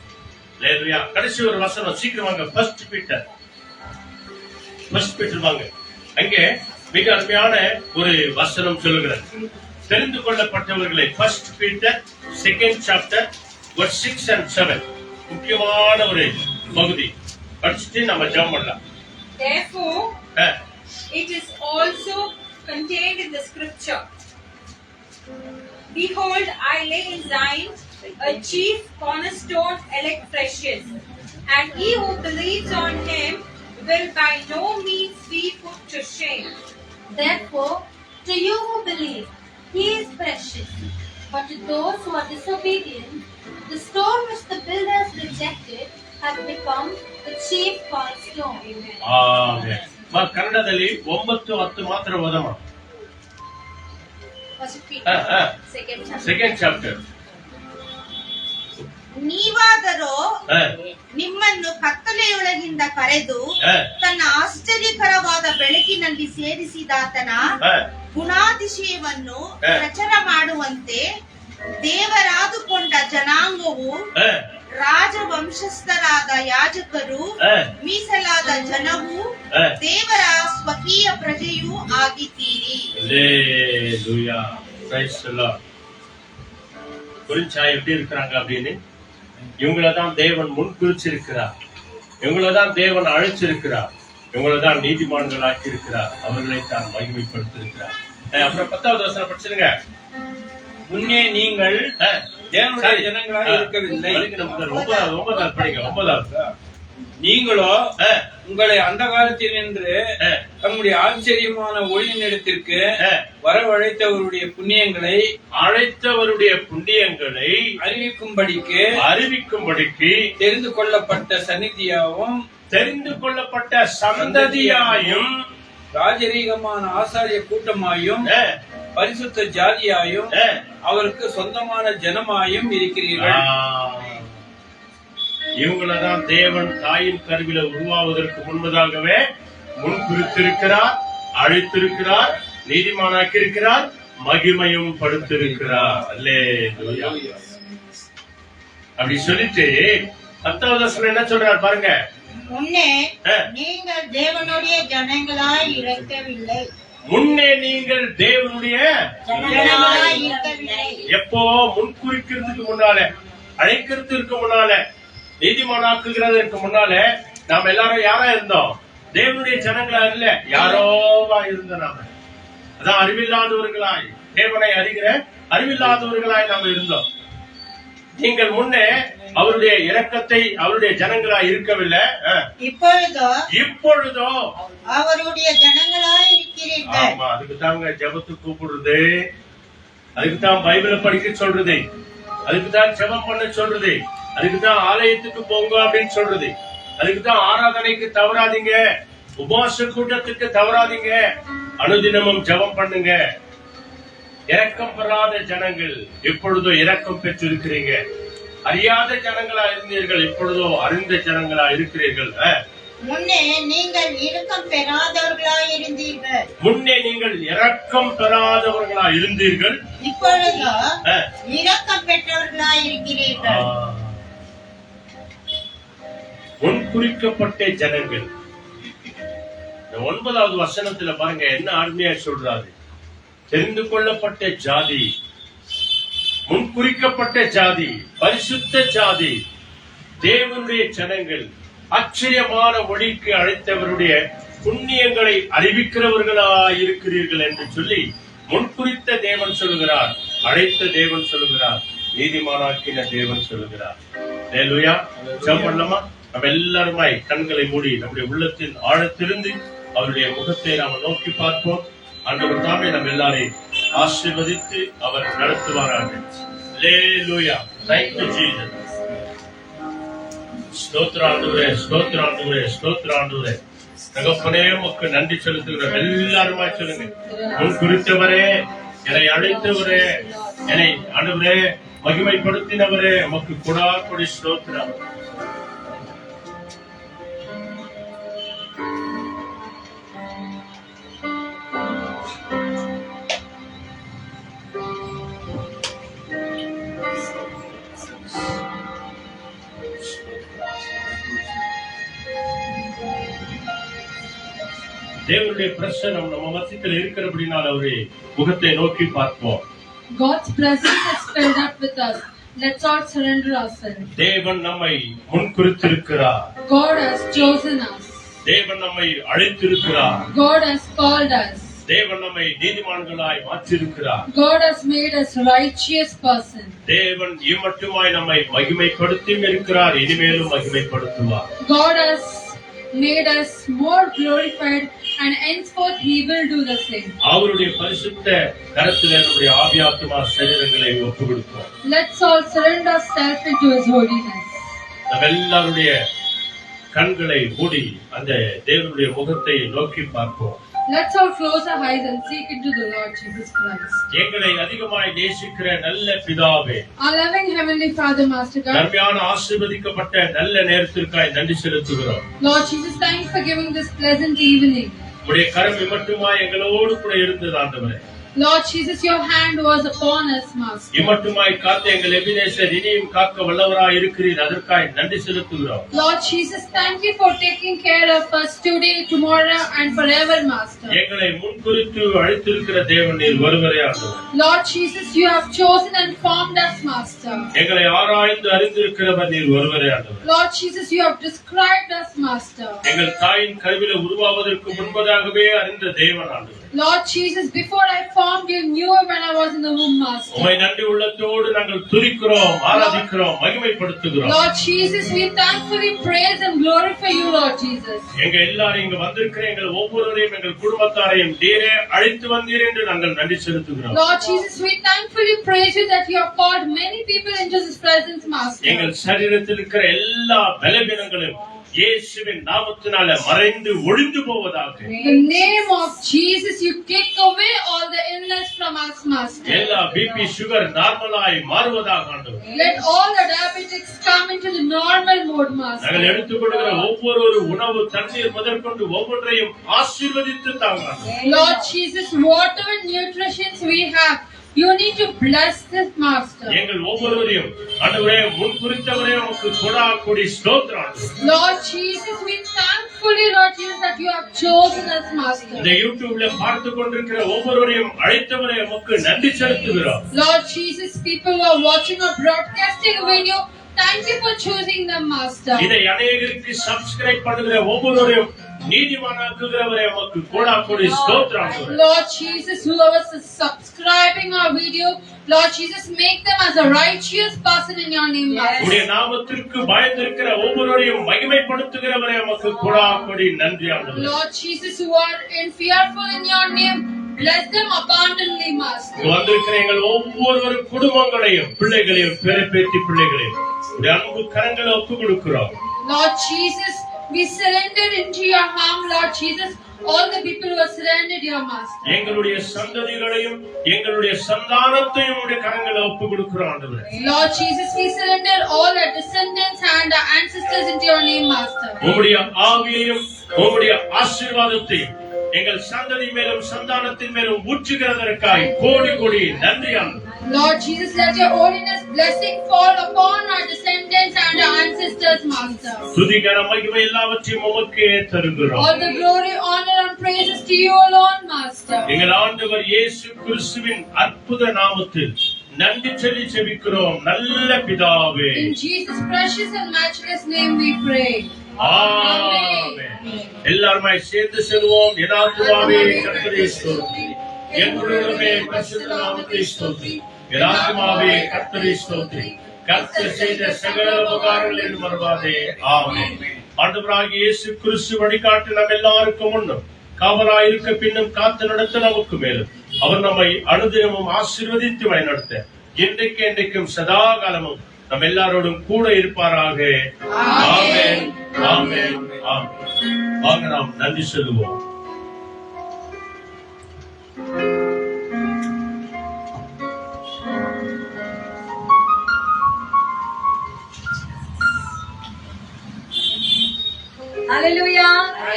Speaker 1: அல்லேலூயா. கடைசி ஒரு வசனம், சீக்கிரமாக ஃபர்ஸ்ட் பீட்டர் வாங்க. அங்கே மிக அருமையான ஒரு வசனம் சொல்லுகிறது, தெரிந்து கொள்ளப்பட்டவர்களை. First Peter 2nd chapter verse 6 and 7 முக்கியமான ஒரு பகுதி படிச்சுட்டு நம்ம ஜெபம் பண்ணலாம்.
Speaker 5: Therefore, it is also contained in the scripture, behold, I lay in Zion a chief cornerstone, elect precious, and he who believes on him will by no means be put to shame.
Speaker 2: Therefore, to you who believe, he is precious. But to those who are disobedient, the stone which the builders rejected has become the chief cornerstone.
Speaker 1: Amen. ಕನ್ನಡದಲ್ಲಿ 9-10 ಮಾತ್ರ ಓದಮ್ಮ. Second chapter.
Speaker 7: ನೀವಾದರೂ ನಿಮ್ಮನ್ನು ಕತ್ತಲೆಯೊಳಗಿಂದ ಕರೆದು ತನ್ನ ಆಶ್ಚರ್ಯಕರವಾದ ಬೆಳಕಿನಲ್ಲಿ ಸೇರಿಸಿದಾತನ ಗುಣಾತಿಶಯವನ್ನು ಪ್ರಚಾರ ಮಾಡುವಂತೆ ದೇವರಾದುಕೊಂಡ ಜನಾಂಗವು, ರಾಜವಂಶಸ್ಥರಾದ ಯಾಜಕರು, ಮೀಸಲಾದ ಜನವು, ದೇವರ ಸ್ವಕೀಯ ಪ್ರಜೆಯೂ ಆಗಿದ್ದೀರಿ.
Speaker 1: குறிச்சா எப்படி இருக்கிறாங்க அப்படின்னு, இவங்களதான் தேவன் முன்குறிச்சிருக்கிறார், இவங்களதான் தேவன் அழைச்சிருக்கிறார், இவங்களதான் நீதிமான்கள் ஆக்கியிருக்கிறார், அவர்களை தான் மகிமைப்படுத்திருக்கிறார். அப்புறம் 10வது வசனம் படிச்சிருங்க.
Speaker 4: முன்னே நீங்கள் தேவனுடைய ஜனங்களாக இருக்கவில்லை.
Speaker 1: 9வது படிங்க. 9வது.
Speaker 4: நீங்களோ உங்களை அந்த காலத்தில் நின்று தம்முடைய ஆச்சரியமான ஒளியினிடத்திற்கு வரவழைத்தவருடைய புண்ணியங்களை அறிவிக்கும்படிக்கு தெரிந்து கொள்ளப்பட்ட சந்ததியாயும் ராஜரீகமான ஆசாரிய கூட்டமாயும் பரிசுத்த ஜாதியாயும் அவருக்கு சொந்தமான ஜனமாயும் இருக்கிறீர்கள்.
Speaker 1: இவங்களதான் தேவன் தாயின் கருவில உருவாவதற்கு முன்பதாகவே முன்குறித்திருக்கிறார், அழைத்திருக்கிறார், நீதிமானாக்கியிருக்கிறார், மகிமையும் படுத்திருக்கிறார். அல்லேலூயா. அப்படி சொல்லிட்டு 10வது வசனம் என்ன சொல்றார் பாருங்க.
Speaker 7: முன்னே நீங்கள் தேவனுடைய ஜனங்களாய் இருக்கவில்லை.
Speaker 1: முன்னே நீங்கள் தேவனுடைய
Speaker 7: ஜனங்களாய் இருக்கவில்லை.
Speaker 1: எப்போ? முன்குறிக்கிறதுக்கு முன்னால, அழைக்கிறதுக்கு முன்னால, நீதிமானாக்குகிறதற்கு முன்னால நாம் எல்லாரும் யாரா இருந்தோம்? தேவனுடைய ஜனங்களா இல்ல, யாரோவா இருந்த நாம. அதான் அறிவில்லாதவர்களாய், தேவனை அறிகிற அறிவில்லாதவர்களாய் நாம இருந்தோம். நீங்கள் முன்னே அவருடைய இரக்கத்தை, அவருடைய ஜனங்களா இருக்கவில்லை, இப்பொழுதோ
Speaker 7: அவருடைய ஜனங்களாய் இருக்கிறீர்கள்.
Speaker 1: ஆமா, அதுக்கு தாங்க ஜெபத்துக்கு கூப்பிடுறது, அதுக்கு தான் பைபிளை படிக்க சொல்றது, அதுக்கு தான் ஜெபம் பண்ண சொல்றது, அதுக்கு தான் ஆலயத்துக்கு போங்க அப்படின்னு சொல்றது, அதுக்கு தான் ஆராதனைக்கு தவறாதீங்க, உபவாச கூட்டத்துக்கு தவறாதீங்க, அனுதினமும் ஜெபம் பண்ணுங்க. இரக்கம் பெறாத ஜனங்கள் இப்பொழுதோ இரக்கம் பெற்றிருக்கிறீங்க. அறியாத ஜனங்களா இருந்தீர்கள், இப்பொழுதோ அறிந்த ஜனங்களா இருக்கிறீர்கள்.
Speaker 7: முன்னே நீங்கள் இரக்கம் பெறாதவர்களாய் இருந்தீர்கள்,
Speaker 1: முன்னே நீங்கள் இரக்கம் பெறாதவர்களா இருந்தீர்கள்,
Speaker 7: இப்பொழுதோ இரக்கம் பெற்றவர்களாய் இருக்கிறீர்கள்.
Speaker 1: முன்குறிக்கப்பட்ட ஜனங்கள். 9வது வசனத்துல பாருங்க என்ன அருமையா சொல்றாரு. தெரிந்து கொள்ளப்பட்ட ஜாதி, முன்குறிக்கப்பட்ட ஜாதி, பரிசுத்த ஜாதி, தேவனுடைய ஜனங்கள், ஆச்சரியமான ஒளிக்கு அழைத்தவருடைய புண்ணியங்களை அறிவிக்கிறவர்களாய் இருக்கிறீர்கள் என்று சொல்லி முன்குறித்த தேவன் சொல்லுகிறார், அழைத்த தேவன் சொல்லுகிறார், நீதிமானாக்கின தேவன் சொல்லுகிறார். ஹல்லேலூயா. ஜெபம் பண்ணலாமா? நம்ம எல்லாருமாய் கண்களை மூடி நம்முடைய உள்ளத்தின் ஆழத்திலிருந்து அவருடைய முகத்தை நாம நோக்கி பார்ப்போம். ஆண்டவர் தாமே நம்ம எல்லாரையும் ஆசீர்வதித்து அவர் நடத்துவாராக. ஹல்லேலூயா. Thank you Jesus. ஸ்தோத்திரம் ஆண்டவரே, ஸ்தோத்திரம் ஆண்டவரே, ஸ்தோத்திரம் ஆண்டவரே. தகப்பனே உமக்கு நன்றி செலுத்துகிறோம். எல்லாருமா சொல்லுங்க. முன் குறித்தவரே, என்னை அழைத்தவரே, என்னை ஆண்டவரே மகிமைப்படுத்தினவரே, உமக்கு கொடா கொடி ஸ்தோத்திரம். தேவனுடைய பிரசன்னம் நம்ம மத்தியில் இருக்கிறபடினால் அவருடைய முகத்தை நோக்கி பார்ப்போம்.
Speaker 2: God's presence is filled up with us. Let's all surrender ourselves.
Speaker 1: தேவன் நம்மை முன்குறித்திருக்கிறார்.
Speaker 2: God has chosen us.
Speaker 1: தேவன் நம்மை அழைத்திருக்கிறார்.
Speaker 2: God has called us.
Speaker 1: தேவன் நம்மை நீதிமான்களாய் மாற்றியிருக்கிறார்.
Speaker 2: God has made us righteous person.
Speaker 1: தேவன் இம்மட்டுமாய் நம்மை மகிமைப்படுத்தியும் இருக்கிறார், இனிமேலும் மகிமைப்படுத்துவார்.
Speaker 2: God has made us more glorified and henceforth he will do the same.
Speaker 1: அவருடைய பரிசுத்த கரத்திலே நம்முடைய ஆவியாத்மா சரீரங்களை ஒப்புக் கொடுப்போம்.
Speaker 2: Let's all surrender ourselves into his holiness.
Speaker 1: நம்ம எல்லாருடைய கண்களை மூடி அந்த தேவனுடைய முகத்தை நோக்கி பார்ப்போம்.
Speaker 2: Let's all close our eyes and seek into the Lord Jesus Christ.
Speaker 1: எங்களை அதிகமாய் நேசிக்கிற நல்ல பிதாவே,
Speaker 2: Our loving heavenly Father, Master God,
Speaker 1: நன்மையான ஆசீர்வதிக்கப்பட்ட நல்ல நேரத்திற்காய் நன்றி செலுத்துகிறோம்.
Speaker 2: Lord Jesus, thanks for giving this pleasant evening.
Speaker 1: உடைய கரம் இம்மட்டுமாய் எங்களோடு கூட இருந்தது ஆண்டவரே.
Speaker 2: Lord Jesus, your hand was upon us, Master.
Speaker 1: இம்மட்டுமாய் காத்த எங்கள் எபினேசர் இனியும் காக்க வல்லவராய் இருக்கிறீர், அதற்காய் நன்றி செலுத்துகிறோம்.
Speaker 2: Lord Jesus, thank you for taking care of us today, tomorrow and forever, Master.
Speaker 1: எங்களை முன்குறித்து அழைத்திருக்கிற தேவன் நீர் ஒருவரே ஆண்டவர்.
Speaker 2: Lord Jesus, you have chosen and formed us, Master.
Speaker 1: எங்களை ஆராய்ந்து அறிந்திருக்கிறவர் நீர் ஒருவரே ஆண்டவர்.
Speaker 2: Lord Jesus, you have described us, Master.
Speaker 1: எங்கள் தாயின் கருவில உருவாவதற்கு முன்பதாகவே அறிந்த தேவன் ஆண்டவர்.
Speaker 2: Lord Jesus, before I formed you, knew when I was in the womb, Master.
Speaker 1: உம்மை நன்றி உள்ளத்தோடு நாங்கள் துதிக்கிறோம், ஆராதிக்கிறோம், மகிமைப்படுத்துகிறோம்.
Speaker 2: Lord Jesus, we thankfully praise and glorify you, Lord Jesus.
Speaker 1: எங்க எல்லாரும் இங்க வந்திருக்கிற எங்கள் ஒவ்வொருவரையும் எங்கள் குடும்பத்தாரையும் நீரே அழைத்து வந்தீர் என்று நாங்கள் நன்றி செலுத்துகிறோம்.
Speaker 2: Lord Jesus, we thankfully praise you that you have called many people into this presence, Master.
Speaker 1: எங்கள் சரீரத்தில் இருக்கிற எல்லா பலவீனங்களும் இயேசுவின் நாமத்தினால மறைந்து ஒழிந்து போவதாக.
Speaker 2: In the name of Jesus, you take away all the illness from us, Master.
Speaker 1: எல்லா பிபி சுகர் நார்மலாய் மாறுவதாக ஆண்டவர்.
Speaker 2: Let all the diabetics come into the normal mode, Master.
Speaker 1: நாங்கள் எடுத்துக்கொள்கிற ஒவ்வொரு உணவு தண்ணீர் முதற்கொண்டு ஒவ்வொன்றையும் ஆசீர்வதித்து தாங்க.
Speaker 2: Lord Jesus, whatever nutritions we have, you need to bless this, Master.
Speaker 1: எங்கள் ஒவ்வொருவரையும் ஆண்டவரே முன்குறித்தவரே உமக்கு கொடா கொடி ஸ்தோத்திரம்.
Speaker 2: Lord Jesus, we thankfully, Lord Jesus, that you have chosen us, Master.
Speaker 1: இந்த யூடியூப்ல பார்த்து கொண்டிருக்கிற ஒவ்வொருவரையும் அழைத்தவரே உமக்கு நன்றி செலுத்துகிறோம்.
Speaker 2: Lord Jesus, people who are watching or broadcasting video, thank you for choosing them, Master.
Speaker 1: இதை அநேகருக்கு சப்ஸ்கிரைப் பண்ணுகிற ஒவ்வொருவரையும் நீதிமானாக்குகிறவரே உமக்கு கொடா கொடி ஸ்தோத்திரம்.
Speaker 2: Lord Jesus, whoever is subscribing our video, Lord Jesus, make them as a righteous person in your name, Master.
Speaker 1: உம்முடைய நாமத்திற்கு பயந்திருக்கிற ஒவ்வொருவரையும் மகிமைப்படுத்துகிறவரே உமக்கு கொடா கொடி நன்றி ஆண்டவரே.
Speaker 2: Lord Jesus, who are fearful in your name, bless them abundantly, Master.
Speaker 1: வந்திருக்கிற எங்கள் ஒவ்வொரு குடும்பங்களையும் பிள்ளைகளையும் பேரப்பேத்தி பிள்ளைகளையும் உடைய அன்பு கரங்களை ஒப்புக் கொடுக்கிறோம்.
Speaker 2: Lord Jesus, we surrendered into your arm, Lord Jesus. All the people who are surrendered, your master.
Speaker 1: எங்களுடைய சந்ததிகளையும் எங்களுடைய சந்தானத்தையும் உடைய கரங்களை ஒப்பு கொடுக்கிறோம் ஆண்டவரே.
Speaker 2: Lord Jesus, we surrender all our descendants and our ancestors into your name, master.
Speaker 1: உம்முடைய ஆவியையும் உம்முடைய ஆசீர்வாதத்தையும் எங்கள் சந்ததி மேலும் சந்தானத்தின் மேலும் ஊற்றுகிறதற்காய் கோடி கோடி நன்றி ஆண்டவரே.
Speaker 2: Lord Jesus, let your holiness blessing fall upon our descendants and our ancestors, master.
Speaker 1: துதி கன மகிமை எல்லாவற்றையும் உமக்கே தருகிறோம்.
Speaker 2: All the glory, honor and praises to you alone, master.
Speaker 1: எங்கள் ஆண்டவர் இயேசு கிறிஸ்துவின் அற்புத நாமத்தில் நன்றி சொல்லி ஜெபிக்கிறோம் நல்ல பிதாவே.
Speaker 2: In Jesus' precious and matchless name we pray.
Speaker 1: ஆமென். எல்லாருமே சேர்ந்து சொல்வோம். என் ஆத்துமாவே கர்த்தரை ஸ்தோத்திரி, என் முழுவதுமே பரிசுத்த நாமத்தை ஸ்தோத்திரி. என் ஆத்துமாவே கர்த்தரை ஸ்தோத்திரி, கர்த்தர் செய்த சகல உபகாரங்களை மறவாதே. ஆமென். ஆண்டவராகிய இயேசு கிறிஸ்து வழிகாட்டி நம் எல்லாருக்கும் முன்னும் காவலாய் இருக்க பின்னும் காத்து நடத்த நமக்கு மேலும் அவர் நம்மை அனுதினமும் ஆசீர்வதித்து வழிநடத்த இன்றைக்கு என்றைக்கும் சதா காலமும் நம் எல்லாரோடும் கூட இருப்பாராக. ஆமென், ஆமென், ஆமென். வாங்க நாம் நன்றி சொல்லுவோம்.
Speaker 3: ஹalleluya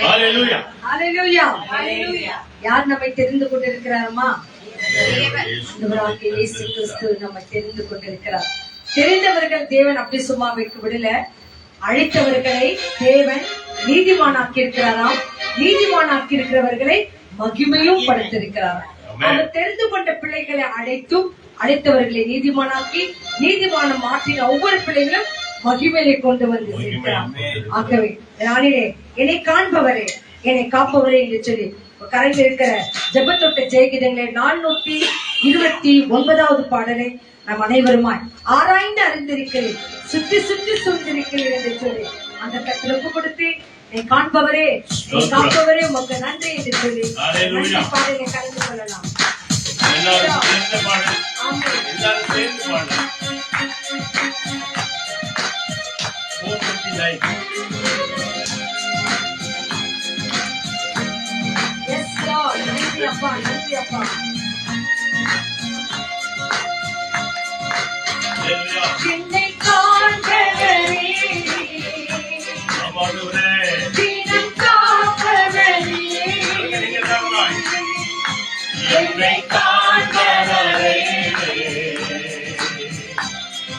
Speaker 1: ஹalleluya
Speaker 3: ஹalleluya ஹalleluya. யார் நம்மை தெரிந்து கொண்டிருக்கிறாரமா? ஆண்டவராகிய இயேசு கிறிஸ்து நம்மை தெரிந்து கொண்டிருக்கிறார். தெரிந்தவர்கள் தேவன் அப்படி சும்மா வைக்க விடல. அழைத்தவர்களை தேவன் நீதிமானாக்கி இருக்கிறாராம். நீதிமானாக்கி இருக்கிறவர்களை மகிமையும் படுத்திருக்கிறார். அவர் தெரிந்து கொண்ட பிள்ளைகளை அழைத்தவர்களை நீதிமானாக்கி நீதிமானம் மாற்றின ஒவ்வொரு பிள்ளைகளும் மகிமையை கொண்டு வந்து இருக்கிறார். ஆகவே நானிலே என்னை காண்பவரே என்னை காப்பவரே என்று சொல்லி கரையில் இருக்கிற ஜெபத்தொட்ட ஜெயகீதங்களே 429வது பாடலை நம் அனைவருமாய் ஆராய்ந்து அறிந்திருக்கிறேன், சுற்றி சுற்றி சூழ்ந்திருக்கிறேன் என்று சொல்லி அந்த கட்டில் ஒப்பு கொடுத்து என்னை காண்பவரே என்னை காப்பவரே உமக்கு நன்றி என்று சொல்லி பாடலை கலந்து கொள்ளலாம்.
Speaker 1: எல்லாரும் சேர்ந்து பாடு. எல்லாரும் சேர்ந்து பாடு. 459.
Speaker 3: Yes, Lord. நன்றி அப்பா, நன்றி அப்பா.
Speaker 1: ஹalleluya.
Speaker 3: என்னை காண்பவரே
Speaker 1: ஆமாண்டவரே.
Speaker 3: தினம் காப்பவரே
Speaker 1: என்னை காண்பவரே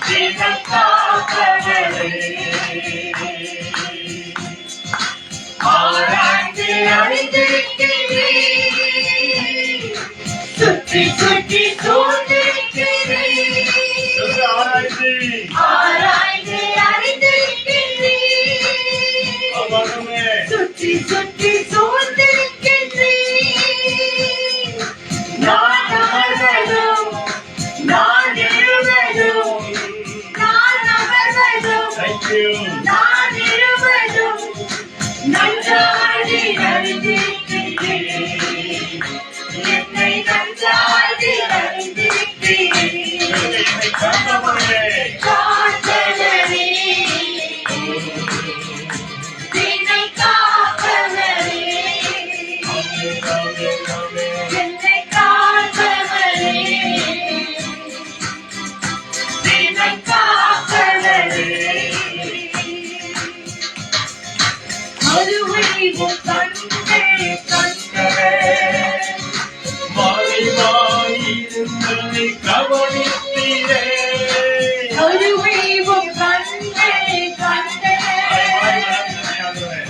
Speaker 1: தினம் காப்பவரே ஆராய்ந்து அறிந்திருக்கிறேன், சுற்றி சுற்றி சூழ்ந்திருக்கிறேன். ஆராய்ந்து அறிந்திருக்கிறேன், சுற்றி சுற்றி சூழ்ந்திருக்கிறேன். நான் அமர்வதும் நான் எழுவதும் நான் அமர்வதும் நான் எழுவதும் நன்றாடி அறிந்திருக்கிறேன், என்னை நன்றாடி அறிந்திருக்கிறேன். காண்பவரே என்னை காப்பவரே என்னை காப்பவரே என்னை காப்பவரே அருவை உன் கண்ணே கண்டரே மாறிவாயிருந்தனை கவனித்தீரே. அருவை உன் கண்ணே கண்டரே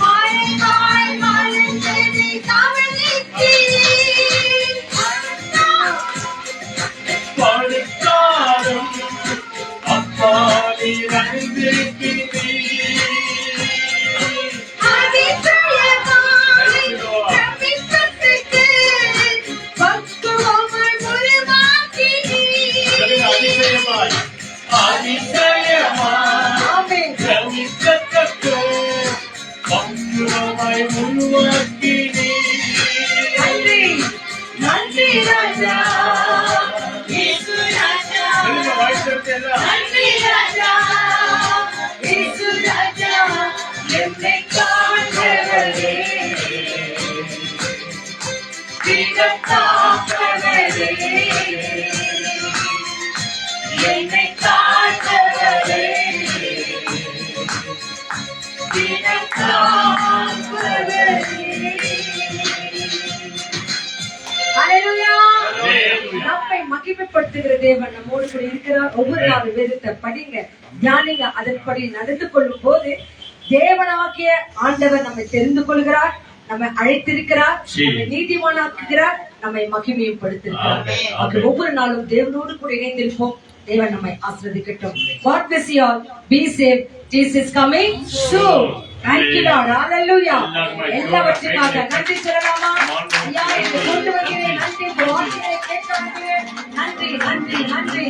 Speaker 1: மாறிவாய் மலர்ந்தனை கவனித்தீரே. படுத்தாரும் அப்பாவி அறிந்திருக்கிறீர். நன்றி ராஜா இயேசு ராஜா நன்றி ராஜா இயேசு ராஜா என்னை காண
Speaker 10: மகிமைப்படுத்துகிற தேவன் நம்மோடு கூட இருக்கிறார். ஒவ்வொரு நாளும் வேதத்தை படிங்க, தியானிங்க, அதன்படி நடந்து கொள்ளும் போது தேவனாகிய ஆண்டவர் நம்மை தெரிந்து கொள்கிறார், நம்மை அழைத்திருக்கிறார், நம்மை நீதிமானாக்குகிறார், நம்மை மகிமைப்படுத்திருக்கிறார். ஒவ்வொரு நாளும் தேவனோடு கூட இணைந்திருப்போம். தேவன் நம்மை ஆசீர்வதிக்கட்டும். God bless you all. Be safe. Jesus is coming soon. Thank you Lord. Hallelujah. எல்லாவற்றுக்காக நன்றி சொல்லலாமா? ஐயா, இதை கொண்டு வருகிறேன். நன்றி, நன்றி, நன்றி.